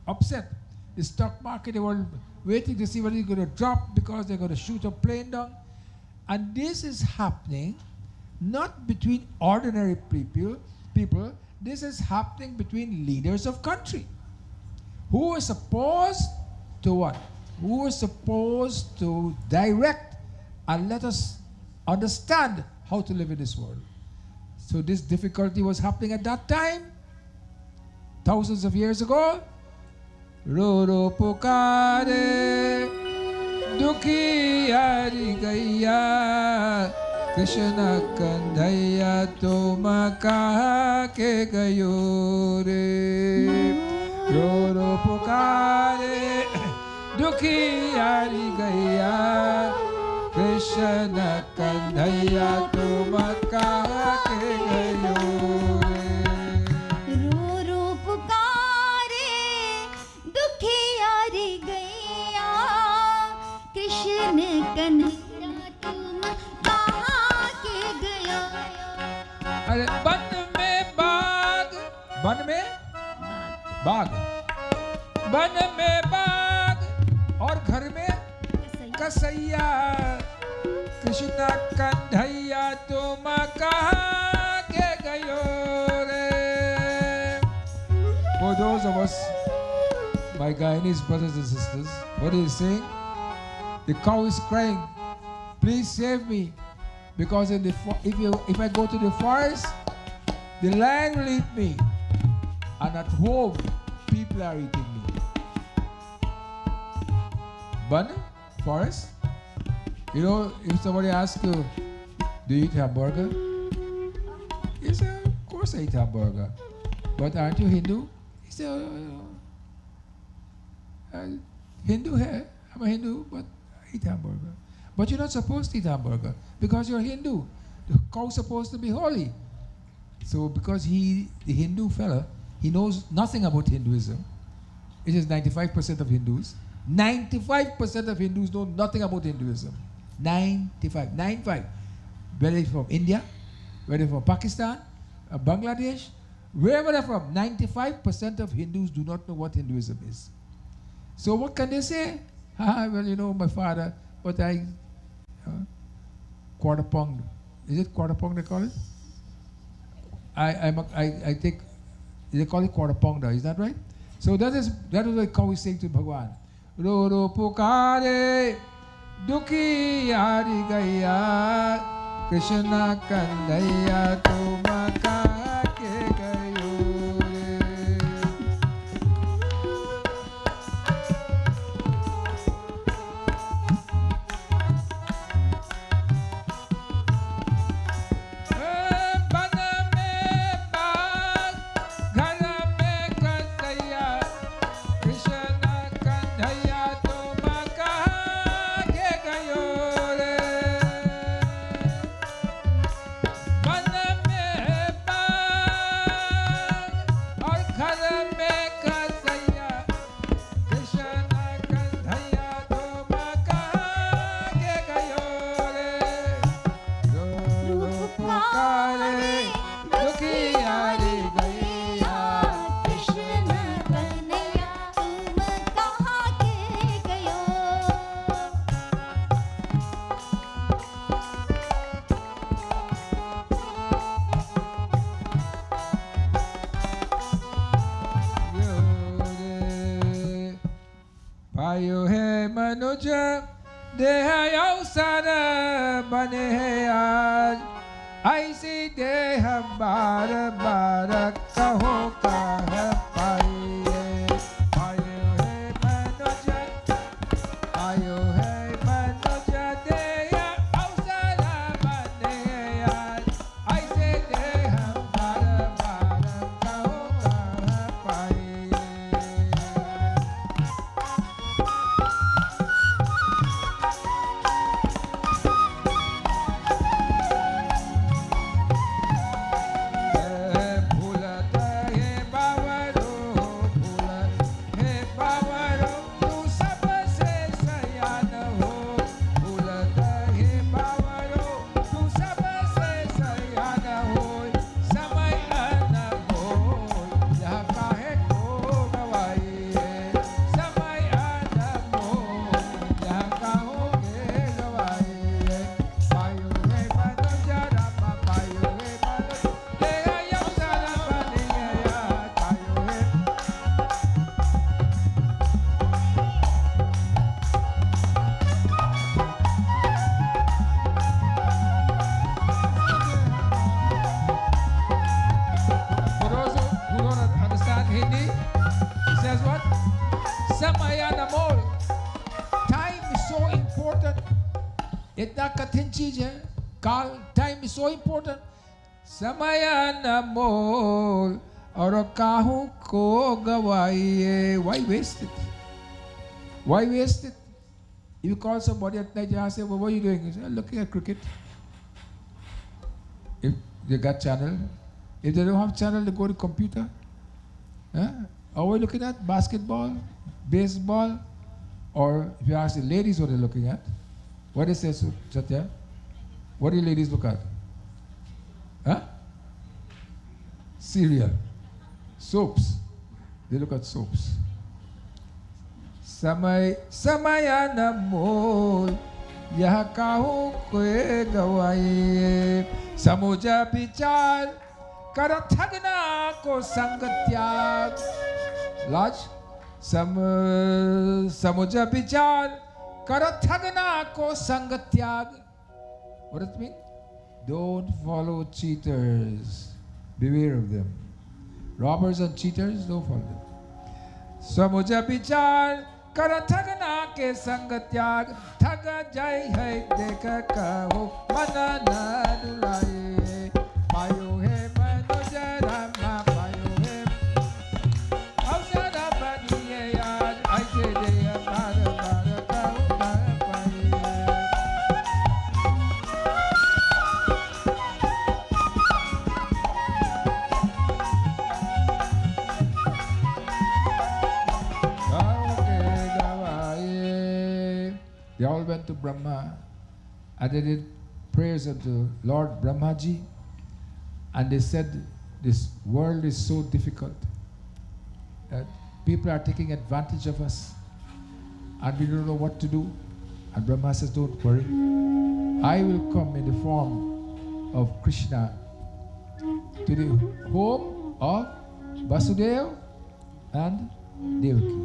upset. The stock market, they were waiting to see whether it's going to drop because they're going to shoot a plane down. And this is happening not between ordinary people. This is happening between leaders of country who are supposed to what? Who are supposed to direct and let us understand how to live in this world. So this difficulty was happening at that time, thousands of years ago. Ro pukare dukhi hari gaya Krishna Kanhaiya तुम कहाँ के गयो रे रो रो पुकारे दुखी यारी गैया कृष्ण कन्हैया तुम कहाँ के गयो रे रो रो पुकारे दुखी यारी गैया कृष्ण कन्हैया तुम कहाँ के गयो। अरे वन में बाग वन में बाग वन में बाग और घर में कसैया कृष्ण कन्हैया तुम कहाँ के गयो रे। For those of us, my Guyanese brothers and sisters, what is he saying? The cow is crying, please save me, because in the if I go to the forest, the lion will eat me, and at home people are eating me. Bun, forest. You know, if somebody asks you, do you eat hamburger? You say, of course I eat hamburger. But aren't you Hindu? You say, Hindu here. I'm a Hindu, but I eat hamburger. But you're not supposed to eat hamburger because you're Hindu. The cow's supposed to be holy. So because the Hindu fella, he knows nothing about Hinduism. It is 95% of Hindus. 95% of Hindus know nothing about Hinduism. 95. Whether it's from India, whether it's from Pakistan, Bangladesh, wherever they're from, 95% of Hindus do not know what Hinduism is. So what can they say? Well, you know, my father, but I, quarter pound. Is it quarter pound they call it? I take, they call it quarter pounder, is that right? So that is what cow is saying to Bhagwan. Ro ro pukare dukhi yari gaya Krishna kandhaiya tuma kaha ke gayo re. पायो है मनुज देह अवसर बने हैं आज ऐसी देह बार बार कहो कह पाइए पायो है मनुज देह अवसर बने हैं आज ऐसे देह बार बार कहो कह पाइए. time is so important. Samaya namol aur kahu ko gawaiye. Why waste it? Why waste it? If you call somebody at night, you say, well, what are you doing? You say, I'm looking at cricket. If they got channel, if they don't have channel, they go to computer. Huh? Or we're looking at basketball, baseball, or if you ask the ladies what they're looking at, what they say, Satya? What do ladies look at? Huh? Cereal. Soaps. They look at soaps. Samaya namol यह काहू कोई गवाए समुझा विचार कर थगना को संग त्याग लाज समुझा विचार कर थगना को संग त्याग. What does it mean? Don't follow cheaters. Beware of them. Robbers and cheaters, don't follow them. समुझा विचार कर थगना के संग त्याग थग जाय है देख कहो मन न डुलाए पायो है मनुज रामा पायो है अवसर बनिए आज ऐसे जय बार बार कहूँ पाए. They all went to Brahma and they did prayers unto Lord Brahmaji, and they said, this world is so difficult. People are taking advantage of us and we don't know what to do. And Brahma says, don't worry. I will come in the form of Krishna to the home of Vasudeva and Devaki.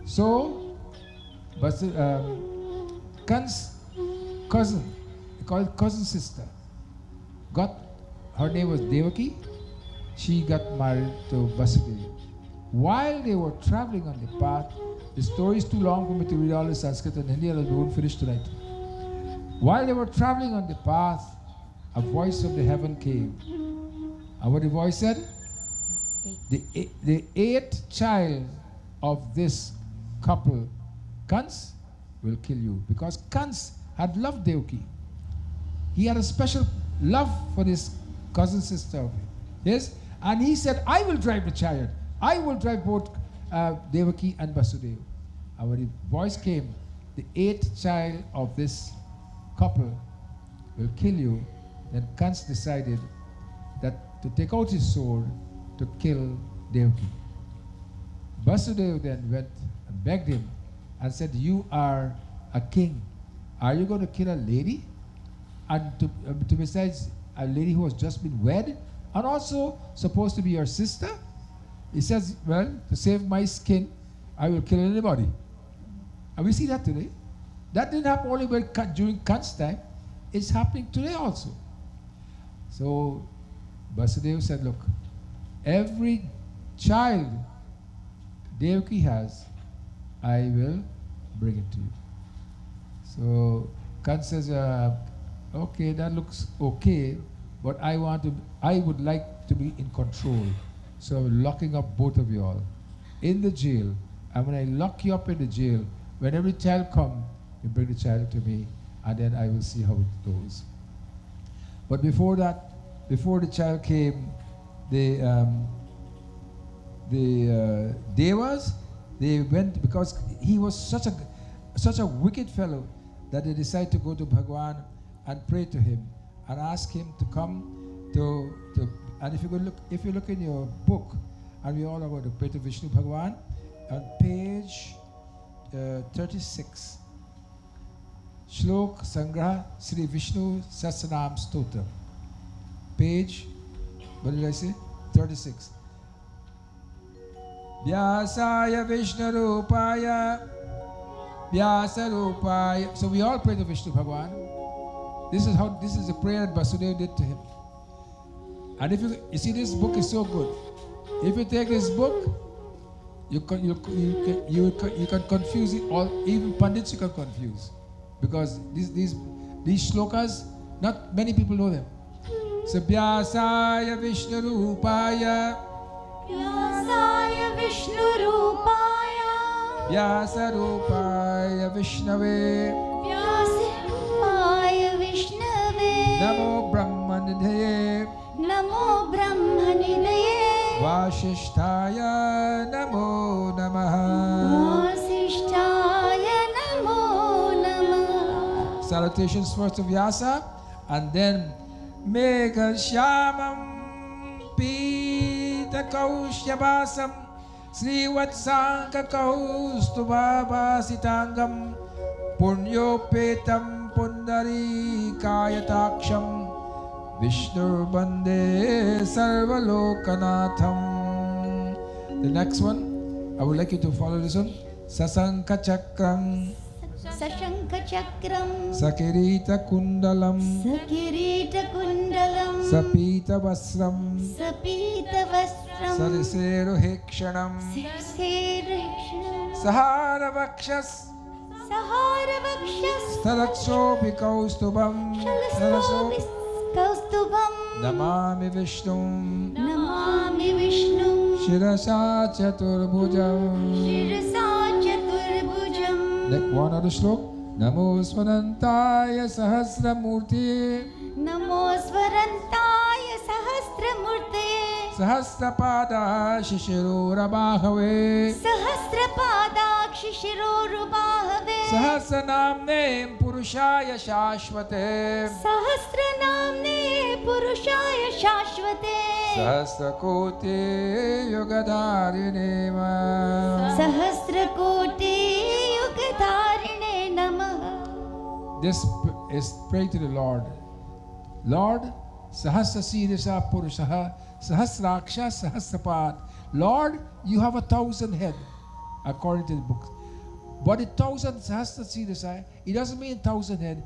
So, Kansa's cousin, they call it cousin sister, her name was Devaki. She got married to Vasudeva. While they were traveling on the path, the story is too long for me to read all the Sanskrit and Hindi, and we won't finish tonight. While they were traveling on the path, a voice from the heaven came. And what the voice said? The eighth child of this couple, Kans, will kill you. Because Kans had loved Devaki. He had a special love for this cousin sister of his. And he said, I will drive the chariot. I will drive both Devaki and Vasudeva. And when the voice came, the eighth child of this couple will kill you. Then Kans decided that to take out his sword to kill Devaki. Vasudeva then went and begged him and said, you are a king. Are you going to kill a lady? And to besides a lady who has just been wed and also supposed to be your sister? He says, well, to save my skin, I will kill anybody. And we see that today. That didn't happen only during Kant's time. It's happening today also. So Vasudeva said, look, every child Devaki has, I will bring it to you. So Kant says, okay, that looks okay, but I would like to be in control. So I'm locking up both of you all in the jail. And when I lock you up in the jail, when every child comes, you bring the child to me, and then I will see how it goes. But before that, before the child came, the Devas, they went, because he was such a wicked fellow that they decided to go to Bhagwan and pray to him and ask him to come to and if you look in your book, and we all are going to pray to Vishnu Bhagwan, on page 36, Shlok Sangraha Sri Vishnu Sahasranam Stotra. Page, what did I say? 36. Vyasaya Vishnu Rupaya Vyasa Rupaya. So we all pray to Vishnu Bhagwan. This is the prayer that Vasudeva did to him. And if you see, this book is so good. If you take this book, you can confuse it all. Even Pandits you can confuse, because these shlokas Not many people know them. So Vyasaya Vishnu Rupaya, Vyasaya Vishnu Rupaya, Vyasa Rupaya Vishnave, Vyasaya Vishnave, Namo Brahmanidhaye, Namo Brahmanidaye, Vashishtaya Namo Namaha. Vasishtaya Namo Namah. Salutations first to Vyasa, and then Megha Shyamam Pita Kaushyabasam Sri Vatsanka Kaustubhabasitangam Punyopetam Pundari Kayataksham Vishnu Mandir Sarvalokanatham. The next one, I would like you to follow this one. Sasanka Chakram Sashanka Chakram, Sakirita Kundalam Sakirita Kundalam, Sapita Vasram Sapita Vastram, Sarisero Hekshanam Sirikshanam, Sahara Vakshas Sahara Vakshas, Stalakshopi Kaustubam Shalasobis Kaustubam, Namami Vishnum Namami Vishnu, Shirasa Chaturbhujam. Shirasa Chaturbhujam, Next one other slok. Namo Svanantaya Sahasramurti Namo Svarantaya Sahasramurte, Sahasrapada Shishirurabhave Sahasrapadakshi Shirorubhave, Sahasranamne Purushaya Shashvate Sahasranamne Purushaya Shashvate, Sahasrakoti Yogadharine Ma. Sahasrakoti Yugadharine Namah. This is pray to the Lord. Lord, Sahasra Sirisa Purushaha Sahasraksha Sahasrapad. Lord, you have 1,000 head, according to the book. But 1,000 Sahasra Sirisa, it doesn't mean 1,000 head.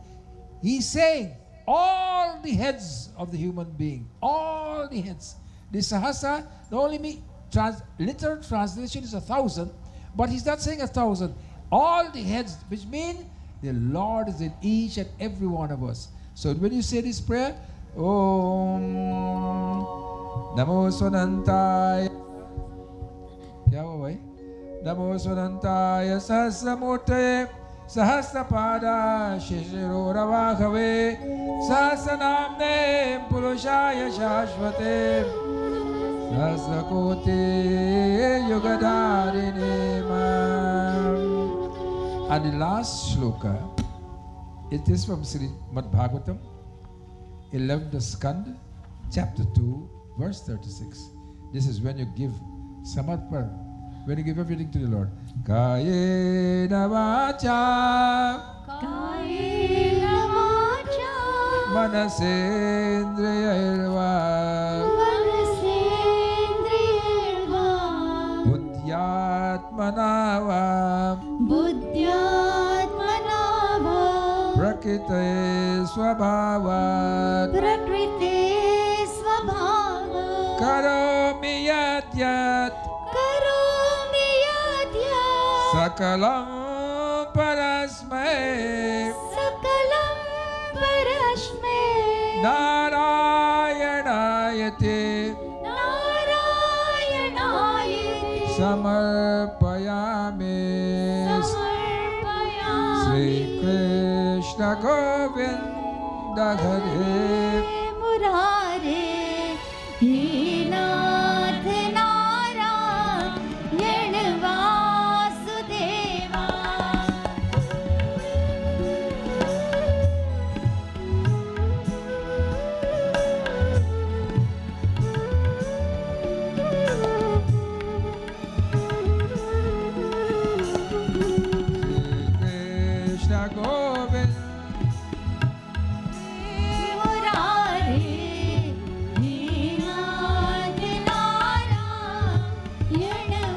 He's saying all the heads of the human being, all the heads. The Sahasra, the only literal translation is 1,000, but he's not saying 1,000. All the heads, which mean the Lord is in each and every one of us. So when you say this prayer, Om Namo Svanantaya. क्या हुआ भाई? Namo Svanantaya Sahasramurtaye Sahasrapada Shishirurabhave Sahasranamne Purushaya Shashvate Sahasrakote Yugadharine Ma. And the last shloka, it is from Srimad Bhagavatam, 11th Skand, chapter 2, verse 36. This is when you give samarpan, when you give everything to the Lord. Kayena vacha Kayena vacha manasendriyarva Manasendriyarva buddhyatmanava Buddhyatmanava prakite swabhavat Prakrite Svabhava karomi yat yat Karomi yadya sakalam parasmai Sakalam Parashme Narayanayate Narayanayate Samarpayami Samarpayami Sri Krishna Govinda Hare. Murare He Nath Narayan Vasudeva. Krishna Govinda Murare He Nath Narayan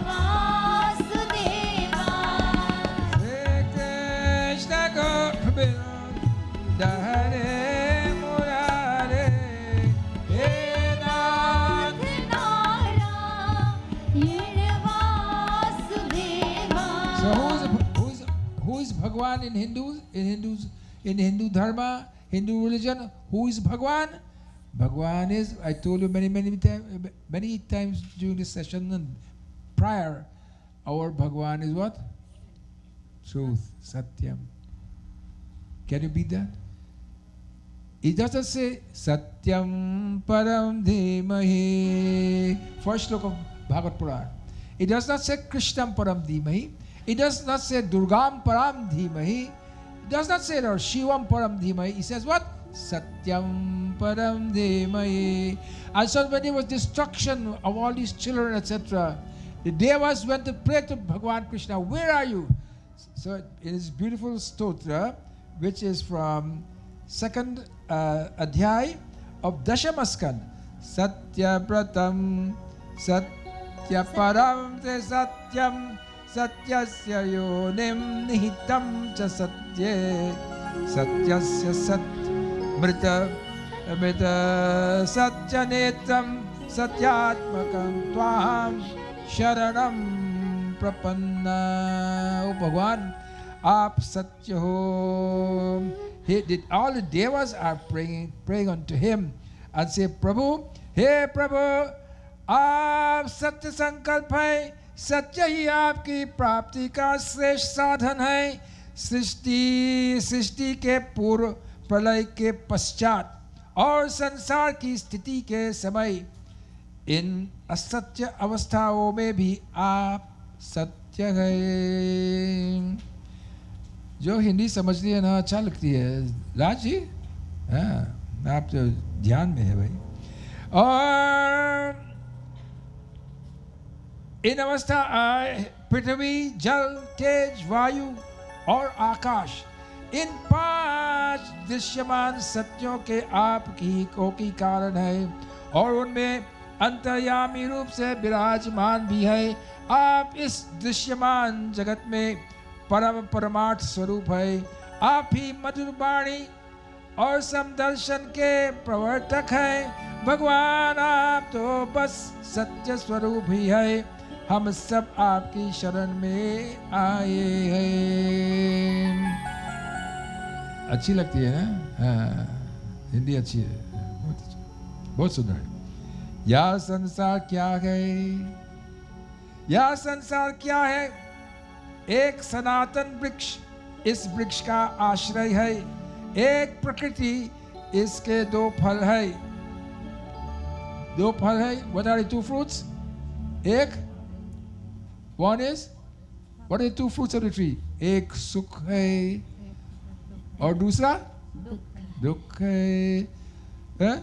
Vasudeva. Sri Krishna Govinda Hare Murare He Nath. So who is Bhagwan in Hindus? In Hindu Dharma, Hindu religion, who is Bhagwan? Bhagwan is, I told you many times during this session and prior, our Bhagwan is what? Truth, Satyam. Can you beat that? It doesn't say Satyam Param Dhimahi. First look of Bhagavad Puran. It does not say Krishnam Param Dhimahi. It does not say Durgam Param Dhimahi. It does not say or Shivam Param Dhimahi. It says what? Satyam Param Dhimahi. And so when there was destruction of all these children, etc., the Devas went to pray to Bhagavan Krishna. Where are you? So in this beautiful stotra, which is from second adhyay of Dashamaskand, Satya Pratam Satya Param Te Satyam Satyasya Yonim Nihitam Cha Satye Satyasya Sat Mrita Mrita Satya Netram Satyatmakam Twaham Sharanam Prapanna. Oh Bhagwan, Aap Satya Ho. He did, all the devas are praying unto him and say, Prabhu, hey Prabhu, आप सत्य संकल्प है, सत्य ही आपकी प्राप्ति का श्रेष्ठ साधन है। सृष्टि के पूर्व, प्रलय के पश्चात और संसार की स्थिति के समय, इन असत्य अवस्थाओं में भी आप सत्य है। जो हिंदी समझती है ना, अच्छा लगती है। राज जी, हाँ, आप तो ध्यान में है भाई। और इन अवस्था पृथ्वी, जल, तेज, वायु और आकाश, इन 5 दृश्यमान सत्यों के आपकी को की कारण है और उनमें अंतर्यामी रूप से विराजमान भी है। आप इस दृश्यमान जगत में परम परमार्थ स्वरूप है। आप ही मधुर वाणी और समदर्शन के प्रवर्तक हैं। भगवान आप तो बस सत्य स्वरूप ही है। हम सब आपकी शरण में आए हैं। अच्छी लगती है ना? हाँ, हिंदी अच्छी है, बहुत अच्छी, बहुत सुंदर है। यह संसार क्या है? यह संसार क्या है? एक सनातन वृक्ष, इस वृक्ष का आश्रय है। एक प्रकृति, इसके 2 फल है। 2 फल है। What are the 2 fruits? एक, one is, what are the 2 fruits of the tree? एक सुख है और दूसरा दुख है। हाँ?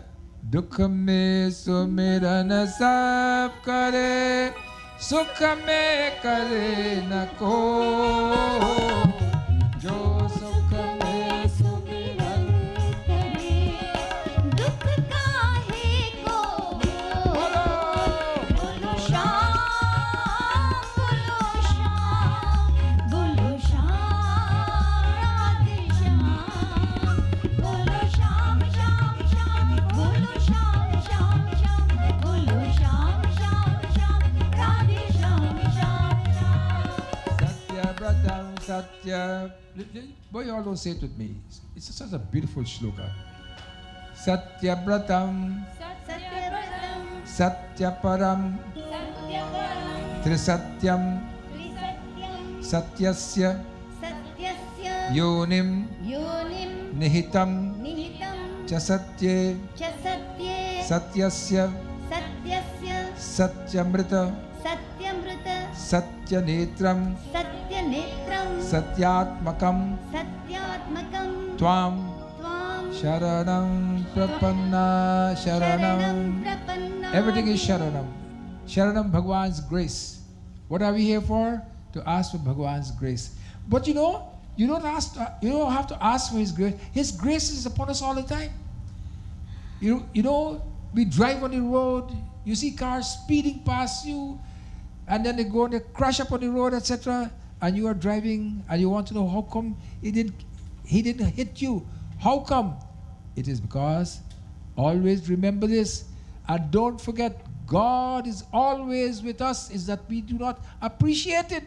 दुख में सुमिरन सब करे, सुख में करे न को। जो सुख में सुमिरन करे, दुख काहे को। बोलो, बोलो श्याम, बोलो श्याम, बोलो श्याम, राधे श्याम। बोलो श्याम श्याम श्याम, बोलो श्याम श्याम श्याम, बोलो Shyam Shyam Shyam, Radhe Shyam Shyam Shyam. Satya Vratam Satya. Boy, all don't say it with me. It's such a beautiful shloka. Satya Vratam सत्यव्रतम Satya Param सत्यवरम Trisatyam त्रिसत्यम Satyasya सत्यस्य Yonim योनिं Nihitam निहितं Cha Satye च सत्ये Satyasya सत्यस्य Satyamrita सत्यमृत Satyanetram सत्यनेत्रं Satyatmakam सत्यात्मकं Tvam त्वां Sharanam Prapanna शरणं Sharanam. प्रपन्ना। Everything is Sharanam. Sharanam, Bhagwan's grace. What are we here for? To ask for Bhagwan's grace. But you know, you don't have to ask for His grace. His grace is upon us all the time. You know, we drive on the road, you see cars speeding past you, and then they go and they crash up on the road, etc. And you are driving, and you want to know how come he didn't hit you. How come? It is because, always remember this, and don't forget, God is always with us. Is that we do not appreciate it.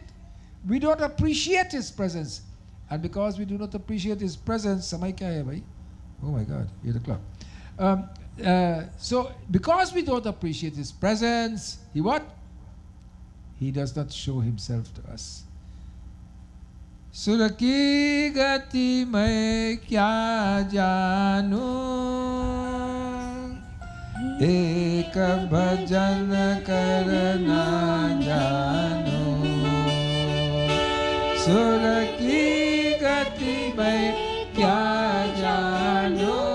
We don't appreciate His presence. And because we do not appreciate His presence, समय क्या है भाई? Oh my God, 8 o'clock. So because we don't appreciate his presence, he what? He does not show himself to us. सुर की गति मैं क्या जानूं, एक भजन करना जानूं. सुर की गति मैं क्या जानूं,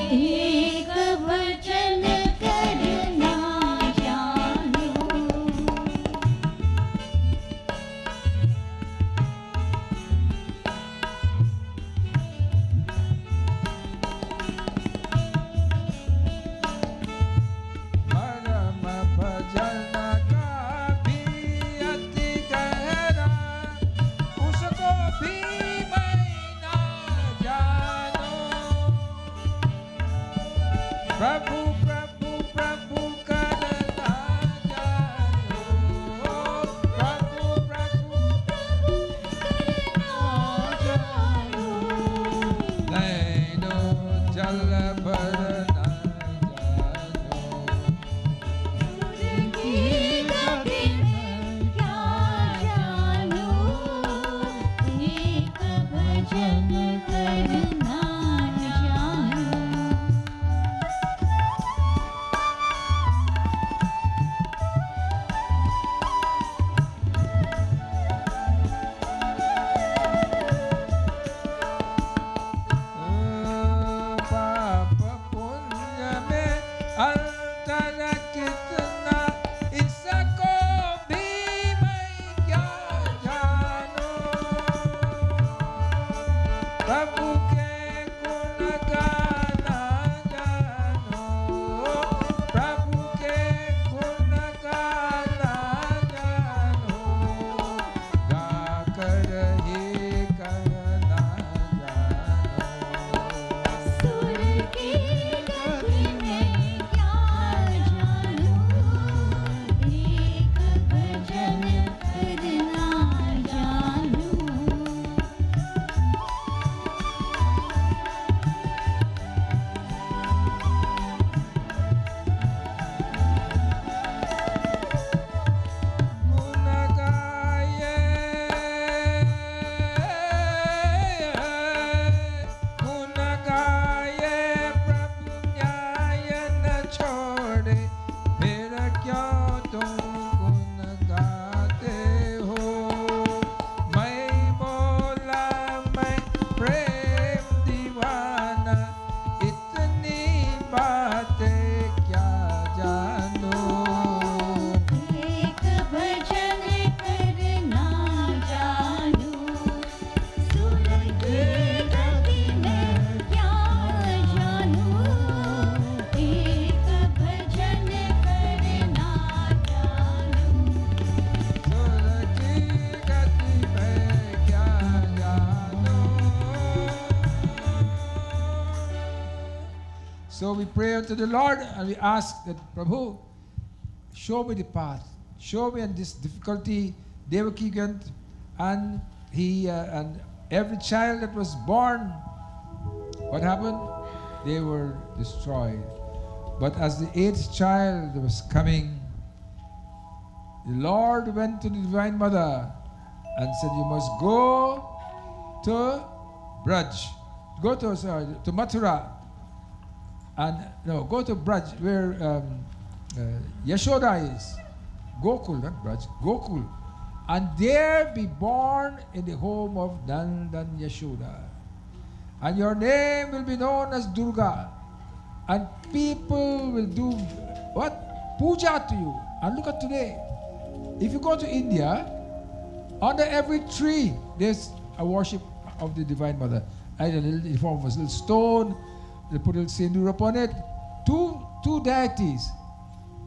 एक वचन करना जानूं. परम भजन का भी अति गहरा, उसको भी मैं ना जानूं. प्रभु प्रभु प्रभु करना जानूं. प्रभु प्रभु नैनो जल भरना जानूं. की गति में क्या जानूं, एक भजन करना जानूं. पाप पुण्य में अंतर कितना, इसको भी मैं क्या जानूं. प्रभु के गुण गाना जानूं. प्रभु के गुण गाना जानूं. गाकर ही करना जानूं. सुर की गति में क्या जानूं, एक भजन करना जानूं. गुण गाये, गुण गाये, प्रभु न्याय न छोड़े. फिर क्यों तुम गुण गाते हो. मैं बोला मैं प्रेम दीवाना, इतनी बातें क्या जानूं. एक भजन करना जानूं. सुर की गति में क्या जानूं, एक भजन करना जानूं. सुर की गति में क्या जानूं. So we pray unto the Lord and we ask that Prabhu, show me the path, show me in this difficulty. Devaki and he and every child that was born, what happened? They were destroyed. But as the 8th child was coming, the Lord went to the Divine Mother and said, you must go to Braj, go to Mathura, and no, go to Braj where Yashoda is. Gokul, not Braj, Gokul. And there be born in the home of Nandan Yashoda. And your name will be known as Durga. And people will do what? Puja to you. And look at today. If you go to India, under every tree there's a worship of the Divine Mother. Either in the form of a little stone, they put a little sindoor upon it. Two deities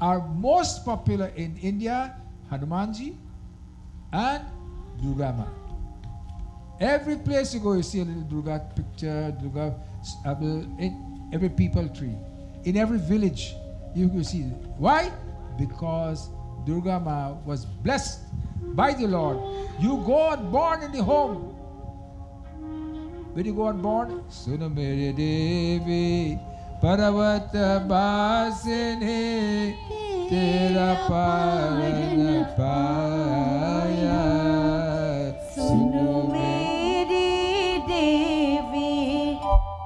are most popular in India, Hanumanji and Durga Ma. Every place you go, you see a little Durga picture, Durga in every people tree. In every village, you will see it. Why? Because Durga Ma was blessed by the Lord. You go and born in the home when you go on board, Suno mere Devi, Parvat Basini, Tera Parana Paya. सुनो मेरी देवी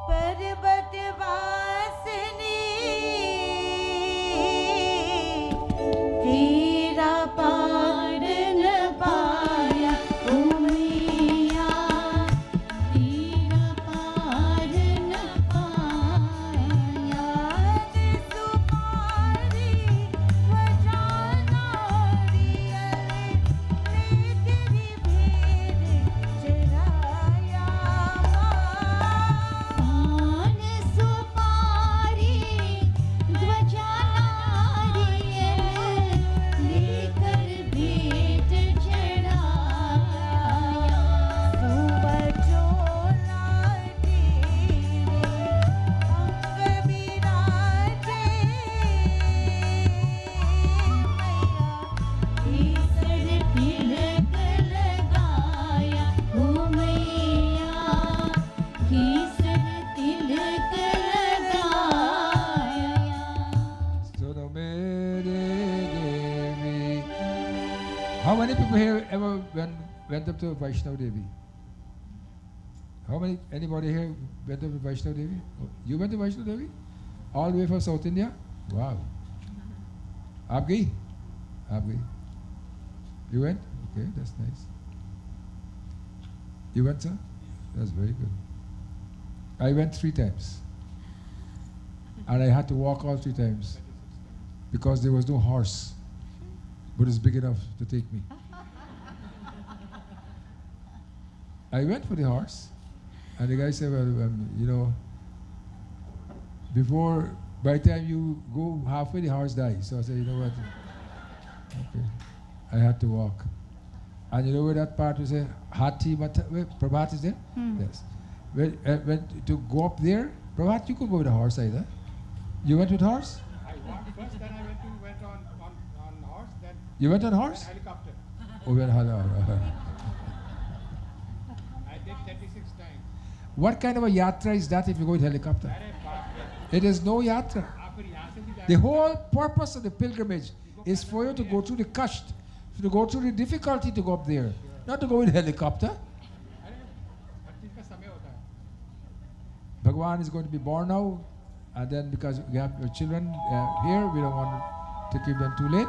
पर्वत वासिनी तेरा पार न पाया ओ मैया तेरा पार न पाया सुपारी वजानारी तेरी भेद चराया पान सुपारी ध्वजा नारियल लेकर भेंट चढ़ाया सुबचोला तेरे अंग विराजे केसर तिलक लगाया ओ मैया केसर तिलक लगाया Suno mere Devi. How many people here ever went up to Vaishnav Devi? How many? Anybody here went up to Vaishnav Devi? Oh, you went to Vaishnav Devi? All the way from South India? Wow. आप गई? आप गई? You went? Okay, that's nice. You went, sir? That's very good. I went 3 times. And I had to walk all 3 times because there was no horse, but it's big enough to take me. I went for the horse, and the guy said, well, you know, by the time you go halfway, the horse dies. So I said, you know what? Okay. I had to walk. And you know where that part was? Hati Mata, where Prabhat is there? Yes. When to go up there, Prabhat, you could go with a horse either. You went with horse? I walked first, then I went on horse, then You went on horse? helicopter. Oh, well, hello. I did 36 times. What kind of a yatra is that if you go with helicopter? अरे बाप रे, It is no yatra. आप फिर यहाँ से भी The whole purpose of the pilgrimage is for you to go through the kasht, to go through the difficulty to go up there, not to go with helicopter. अरे हर चीज का समय होता है. Bhagwan is going to be born now, and then because we have your children here, we don't want to keep them too late.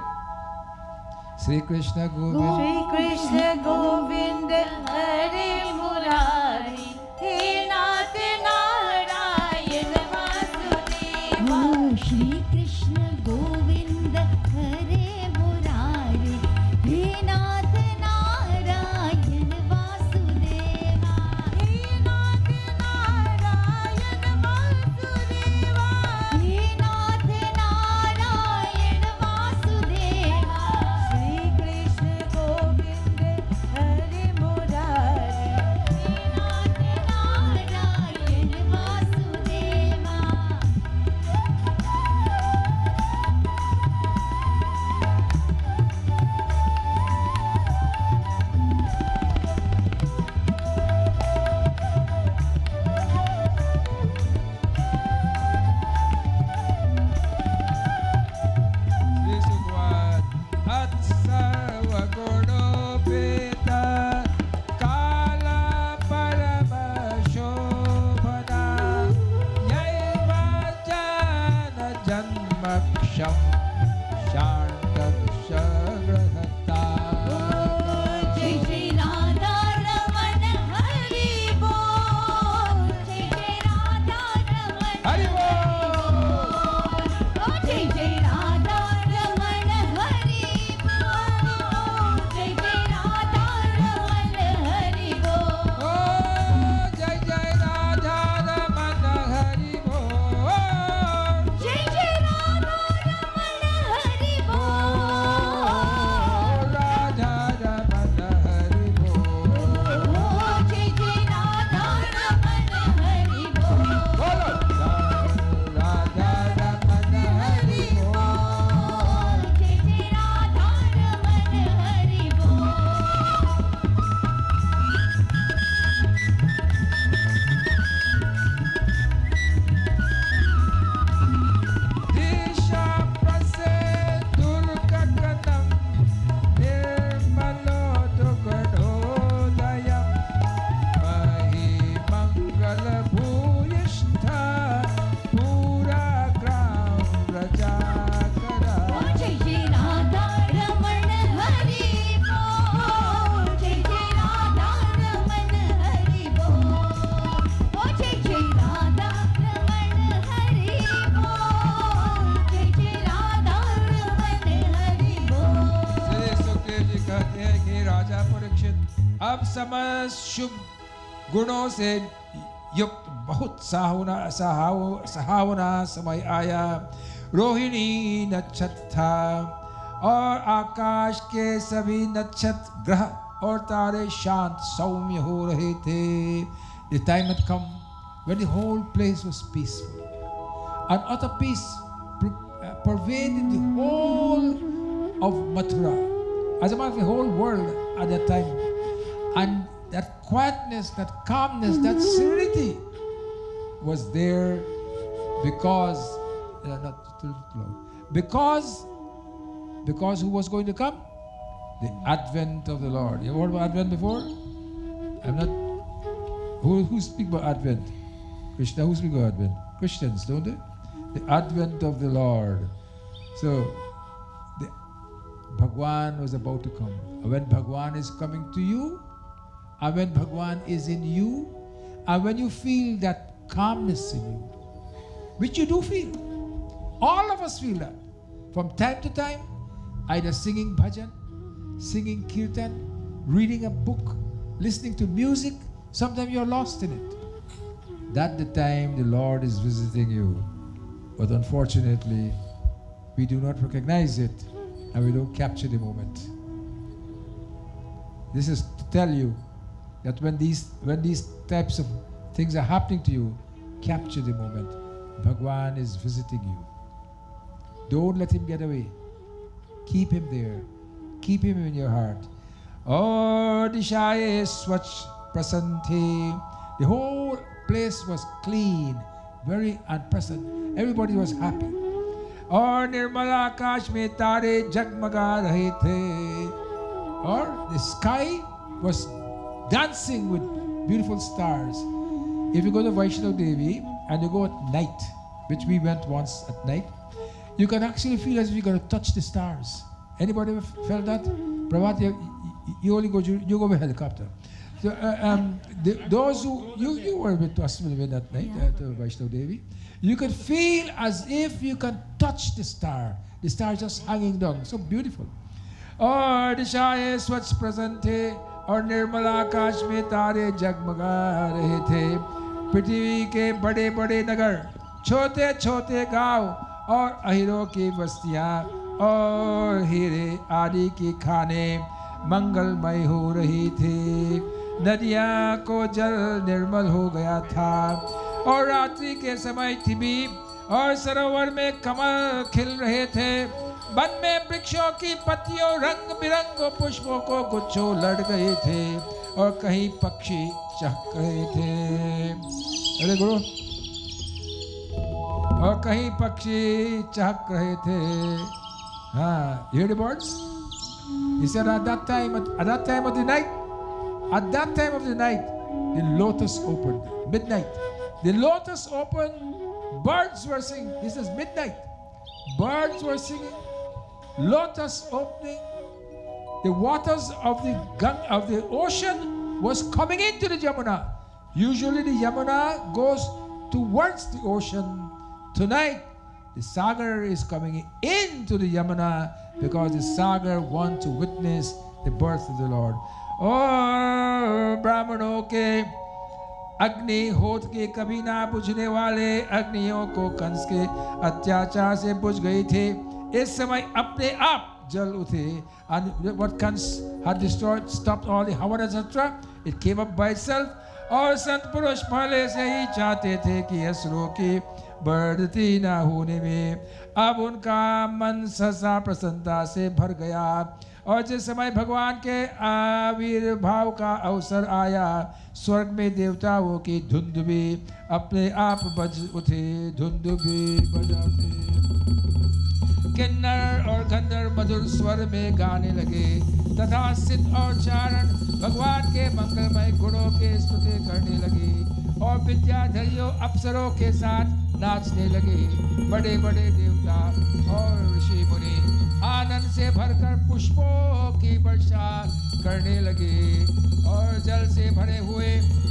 Sri Krishna Govind. Shri Krishna Govind Hare Murari hey Nath Narayan Vasudeva O Shri Krishna Govind Hare Murari hey Nath Narayan Vasudeva hey Nath Narayan Vasudeva hey Nath Narayan Vasudeva Shri Krishna Govind Hare Murari hey Nath Narayan Vasudeva Sri Sugwan. At sarva gunopita kala parama shobhana yaiva jana janmaksham shantakshagrahata. जय जय राधा रमण हरि बोल जय जय Radha Raman Hari Bol. ओ जय जय राधा रमण हरि बोल जय जय राधा रमण हरि बोल Oh, Jai Jai Radha Raman Hari Bol. जय जय राधा रमण हरि बोल अब समस्त शुभ गुणों से युक्त बहुत सहावना समय आया। रोहिणी नक्षत्र था और आकाश के सभी नक्षत्र, ग्रह और तारे शांत सौम्य हो रहे थे। The time had come when the whole place was peaceful. An utter peace pervaded the whole of Mathura, as a matter of the whole world at that time. And that quietness, that calmness, that serenity was there because not too loud. Because who was going to come? The advent of the Lord. You heard about Advent before? I'm not. Who speak about Advent? Krishna. Who speak about Advent? Christians, don't they? The advent of the Lord. So, the Bhagwan was about to come. And when Bhagwan is coming to you, and when Bhagwan is in you, and when you feel that calmness in you, which you do feel, all of us feel that. From time to time, either singing bhajan, singing kirtan, reading a book, listening to music, sometimes you're lost in it. That's the time the Lord is visiting you. But unfortunately, we do not recognize it and we don't capture the moment. This is to tell you that when these types of things are happening to you, capture the moment. Bhagwan is visiting you. Don't let him get away. Keep him there. Keep him in your heart. Oh, Dishaye Swach Prasanthi. The whole place was clean, very unpleasant. Everybody was happy. और निर्मल आकाश में तारे जगमगा रहे थे. Or the sky was dancing with beautiful stars. If you go to Vaishnav Devi and you go at night, which we went once at night, you can actually feel as if you're going to touch the stars. Anybody ever felt that? Prabhat, you only go, you go with helicopter. So, those who, you were with us that night at Vaishnav Devi, you could feel as if you can touch the star just hanging down. So beautiful. और दिशाएं स्वच्छ प्रसन्न थे और निर्मल आकाश में तारे जगमगा रहे थे. पृथ्वी के बड़े बड़े नगर, छोटे छोटे गांव और अहीरों की बस्तियां और हीरे आदि की खाने मंगलमय हो रही थी. नदियां को जल निर्मल हो गया था और रात्रि के समय थिबी और सरोवर में कमल खिल रहे थे. वन में वृक्षों की पत्तियों रंग बिरंगों पुष्पों को गुच्छों लड़ गए थे और कहीं पक्षी चहक रहे थे. अरे गुरु, और कहीं पक्षी चहक रहे थे. हाँ, you hear the birds? He said at that time of the night, the lotus opened. Midnight. The lotus opened, birds were singing. This is midnight. Birds were singing. Lotus opening. The waters of the ocean was coming into the Yamuna. Usually the Yamuna goes towards the ocean. Tonight, the Sagar is coming into the Yamuna because the Sagar wants to witness the birth of the Lord. Oh, Brahmanों के अग्निहोत्र के कभी ना बुझने वाले अग्नियों को कंस के अत्याचार से बुझ गए थे. इस समय अपने आप जल उठे. And what Kans had destroyed, stopped all the Havan etc. It came up by itself. और संत पुरुष पहले से ही चाहते थे कि असुरों की बढ़ती ना होने में अब उनका मन सहसा प्रसन्नता से भर गया. और जिस समय भगवान के आविर्भाव का अवसर आया, स्वर्ग में देवताओं की धुंध भी अपने आप बज उठे. धुंध भी बजाते किन्नर और गंधर्व मधुर स्वर में गाने लगे तथा सिद्ध और चारण भगवान के मंगलमय गुणों के स्तुति करने लगे और विद्याधरियों अप्सरों के साथ नाचने लगे. बड़े बड़े देवता और ऋषि मुनि आनंद से भरकर पुष्पों की वर्षा करने लगे और जल से भरे हुए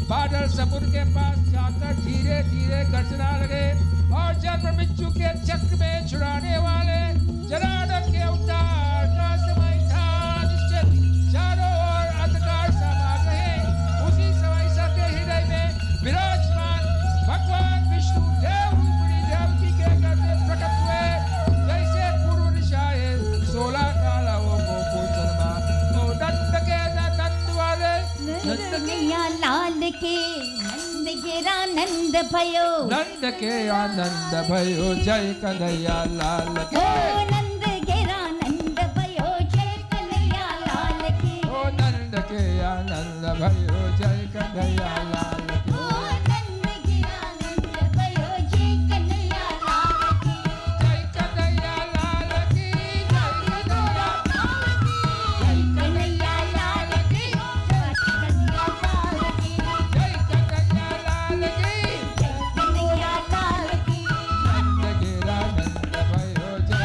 बादल समुद्र के पास जाकर धीरे धीरे गरजना लगे. और जन्म मृत्यु के चक्र में छुड़ाने वाले जनार्दन के अवतार का समय था. निश्चित चारों ओर अंधकार समा आनंद भयो नंद के आनंद भयो जय कन्हैया लाल ओ की नंद घेरा आनंद भयो जय कन्हैया लाल की ओ नंद के आनंद भयो जय कन्हैया लाल की ओ नंद घेरा आनंद भयो जय कन्हैया लाल की जय कन्हैया लाल की जय कन्हैया जय कन्हैया लाल की जय कन्हैया लाल की जय कन्हैया लाल की जय कन्हैया लाल की नंद घेरा नंद भयो जय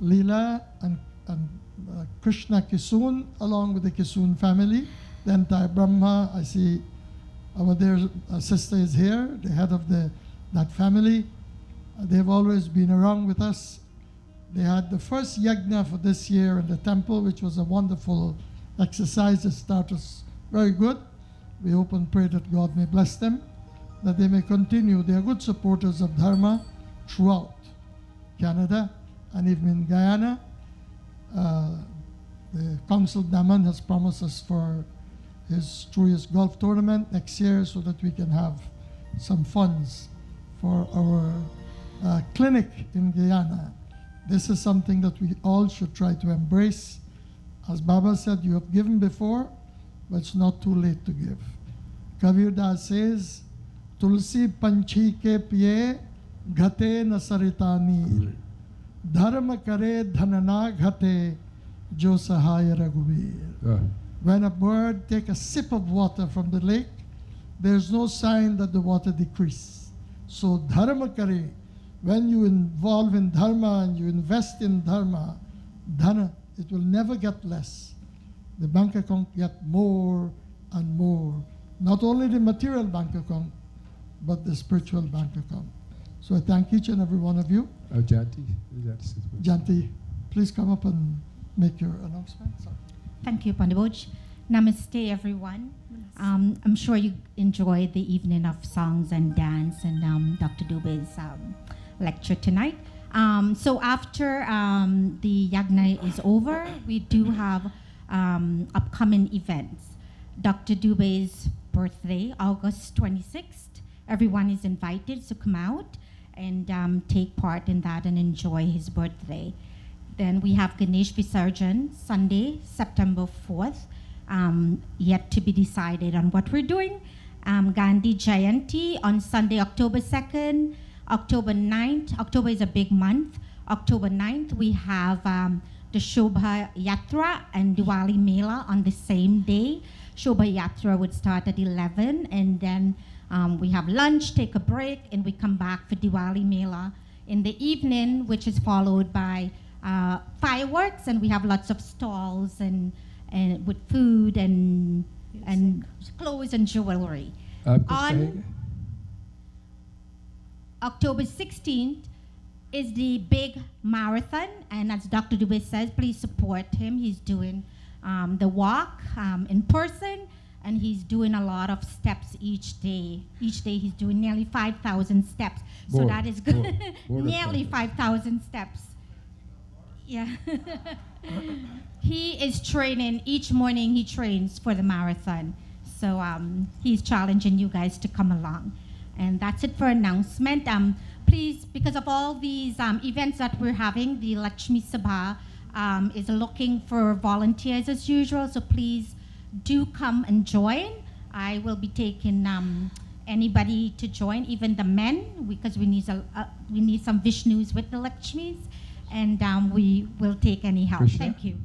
Leela and Krishna Kisun, along with the Kisun family, the entire Brahma. I see our dear sister is here, the head of that family. They've always been around with us. They had the first yajna for this year in the temple, which was a wonderful exercise. The start was very good. We hope and pray that God may bless them, that they may continue. They are good supporters of Dharma throughout Canada and even in Guyana. The Council Daman has promised us for through his golf tournament next year so that we can have some funds for our clinic in Guyana. This is something that we all should try to embrace. As Baba said, you have given before, but it's not too late to give. Kabir Das says, Tulsi panchi ke piye ghate na saritani, dharma kare dhanana ghate jo sahaya raghubir. When a bird takes a sip of water from the lake, there's no sign that the water decreases. So dharma kare, when you involve in dharma and you invest in dharma, dhana, it will never get less. The bank account get more and more. Not only the material bank account, but the spiritual bank account. So I thank each and every one of you. Janti. Janti, please come up and make your announcement. Sorry. Thank you, Pandaboj. Namaste, everyone. I'm sure you enjoyed the evening of songs and dance and Dr. Dubey's lecture tonight. So after the yagna is over, we do have upcoming events. Dr. Dubey's birthday, August 26th. Everyone is invited to come out and take part in that and enjoy his birthday. Then we have Ganesh Visarjan, Sunday, September 4th. Yet to be decided on what we're doing. Gandhi Jayanti on Sunday, October 2nd. October 9th, October is a big month. October 9th, we have the Shobha Yatra and Diwali Mela on the same day. Shobha Yatra would start at 11, and then we have lunch, take a break, and we come back for Diwali Mela in the evening, which is followed by fireworks, and we have lots of stalls and with food and clothes and jewelry. On October 16th is the big marathon, and as Dr. Dubey says, please support him. He's doing the walk in person, and he's doing a lot of steps each day. Each day he's doing nearly 5,000 steps. So that is good. Nearly 5,000 steps. Yeah. He is training, each morning he trains for the marathon. So he's challenging you guys to come along. And that's it for announcement. Please, because of all these events that we're having, the Lakshmi Sabha is looking for volunteers as usual. So please do come and join. I will be taking anybody to join, even the men, because we need some Vishnus with the Lakshmis. And we will take any help. Krishna? Thank you.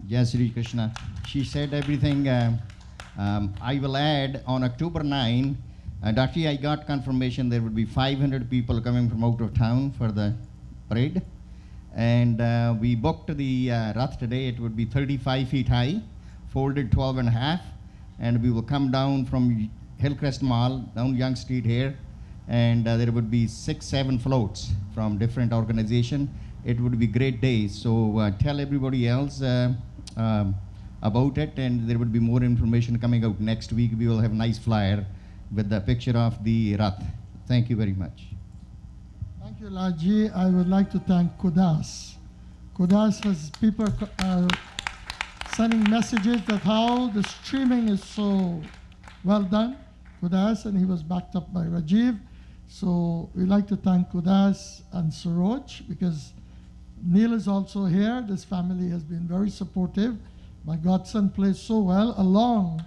Yes, Sri Krishna. She said everything. I will add on October 9, actually I got confirmation there would be 500 people coming from out of town for the parade. And we booked the Rath today. It would be 35 feet high, folded 12 and a half. And we will come down from Hillcrest Mall, down Young Street here. And there would be 6-7 floats from different organizations. It would be a great day. So tell everybody else about it, and there would be more information coming out next week. We will have a nice flyer with the picture of the Rath. Thank you very much. Thank you, Laji. I would like to thank Kudas. Kudas has people sending messages that how the streaming is so well done. Kudas, and he was backed up by Rajiv. So we'd like to thank Kudas and Saroj, because Neil is also here. This family has been very supportive. My godson plays so well, along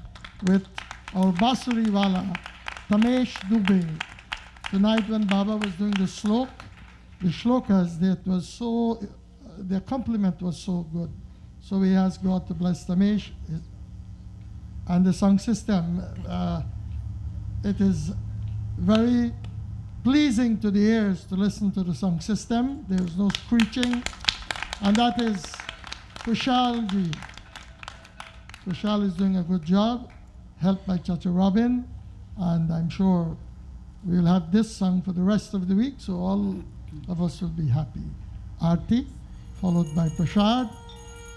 with our Basuri Wala, Tamesh Dubey. Tonight when Baba was doing the shlokas, that was so, their compliment was so good. So we ask God to bless Tamesh. And the song system, it is very pleasing to the ears to listen to the sound system. There's no screeching. And that is Kushal ji. Kushal is doing a good job, helped by Chacha Robin. And I'm sure we'll have this sung for the rest of the week, so all of us will be happy. Aarti, followed by Prashad.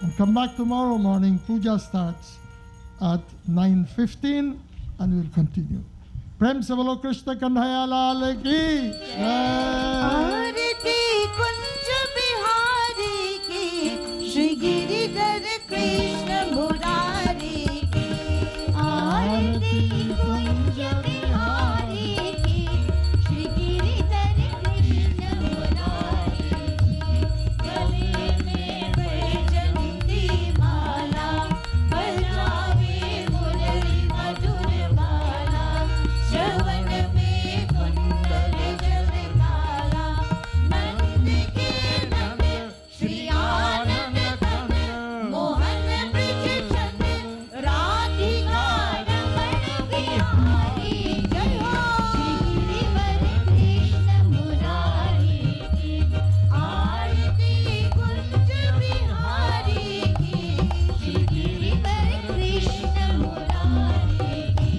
And come back tomorrow morning. Puja starts at 9:15 and we'll continue. Prem se bolo Krishna Kanhaiya Lal ki jai. आरती कुंज बिहारी की श्री गिरिधर कृष्ण मुरारी की आरती कुंज बिहारी की श्री गिरिधर कृष्ण मुरारी की गले में वैजयंती माला बजावे मुरली मधुर बाला श्रवण में कुंडल जलकाला नंद के नंद श्री आनंद कंद मोहन ब्रज चंद राधिका रमण बिहारी जय हो श्री गिरिवर कृष्ण मुरारी की आरती कुंज बिहारी की श्री गिरिवर कृष्ण मुरारी की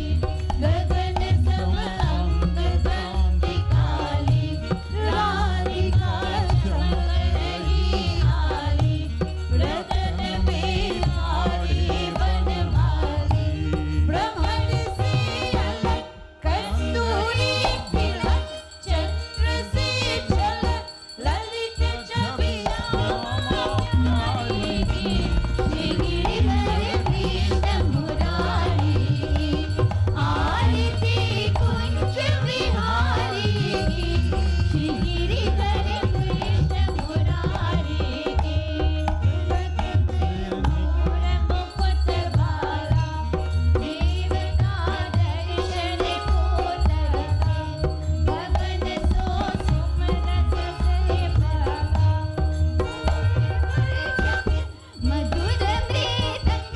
गगन सम अंग गंधि काली राधिका चमकही आली रतन में हारी बनमाली ब्रह्मन से अलग कस्तूरी तिलक चंद्र से झलक ललित छबिया प्यारी की श्री गिरिधर कृष्ण मुरारी की आरती कुंज बिहारी की श्री गिरिधर कृष्ण मुरारी की मोर मुकुट बाला देवता दर्शन को तरसा गगन सो सुमन ससरे परागा मधुर मृदंग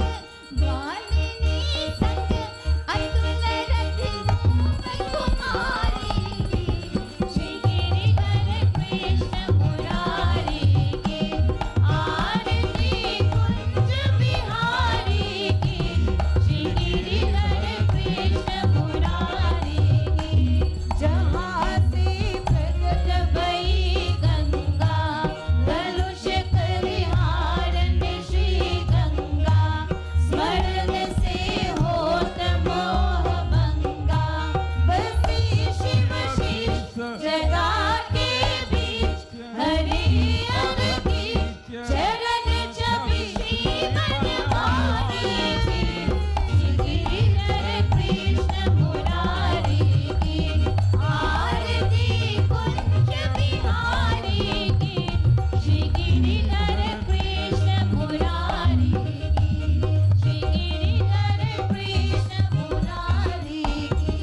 गालिनी संग अतुल रथ रूप कुमारी की श्री गिरिधर कृष्ण मुरारी की आरती कुंज बिहारी की श्री गिरिधर कृष्ण मुरारी की जहाँ से प्रकट भई गंगा कलुष करिहारन श्री गंगा स्मरण से होत मोह भंगा बसी शिव शीश जगा के बीच हरि अवधि चरण छवि श्री मनमानी की श्री गिरिधर कृष्ण मुरारी की आरती कुंज बिहारी की श्री गिरिधर कृष्ण मुरारी की श्री गिरिधर कृष्ण मुरारी की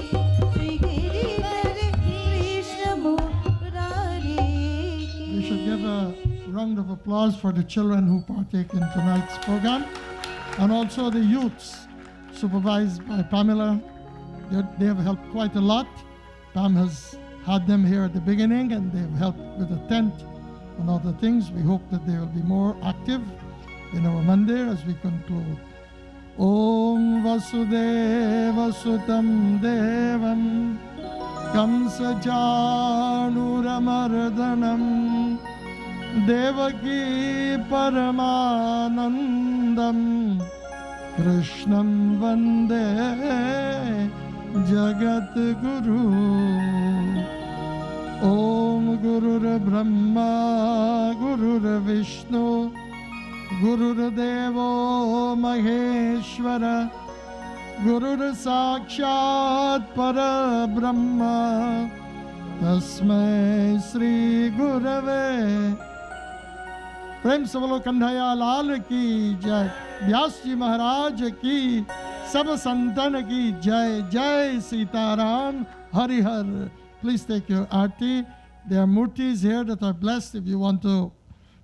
श्री गिरिधर कृष्ण मुरारी की We should give a round of applause for the children who partake in tonight's program and also the youths supervised by Pamela. They have helped quite a lot. Pam has had them here at the beginning and they have helped with the tent and other things. We hope that they will be more active in our mandir as we conclude. Om Vasudeva Sutam Devam Kamsa Januramardanam Devaki Paramanandam Krishnam Vande Jagat Guru Om Gurur Brahma Gurur Vishnu Gurur Devo Maheshwara Gurur Sakshat Para Brahma Tasmai Sri Gurave प्रेम से बोलो कन्हैया लाल की जय व्यास जी महाराज की सब संतन की जय जय Sitaram Harihar. Please take your aarti. There are murtis here that are blessed. If you want to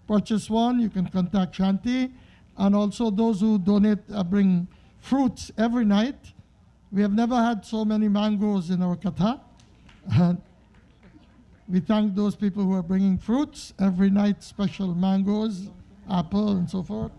purchase one, you can contact Shanti. And also those who donate, bring fruits every night. We have never had so many mangoes in our Katha. We thank those people who are bringing fruits every night, special mangoes, apple, and so forth.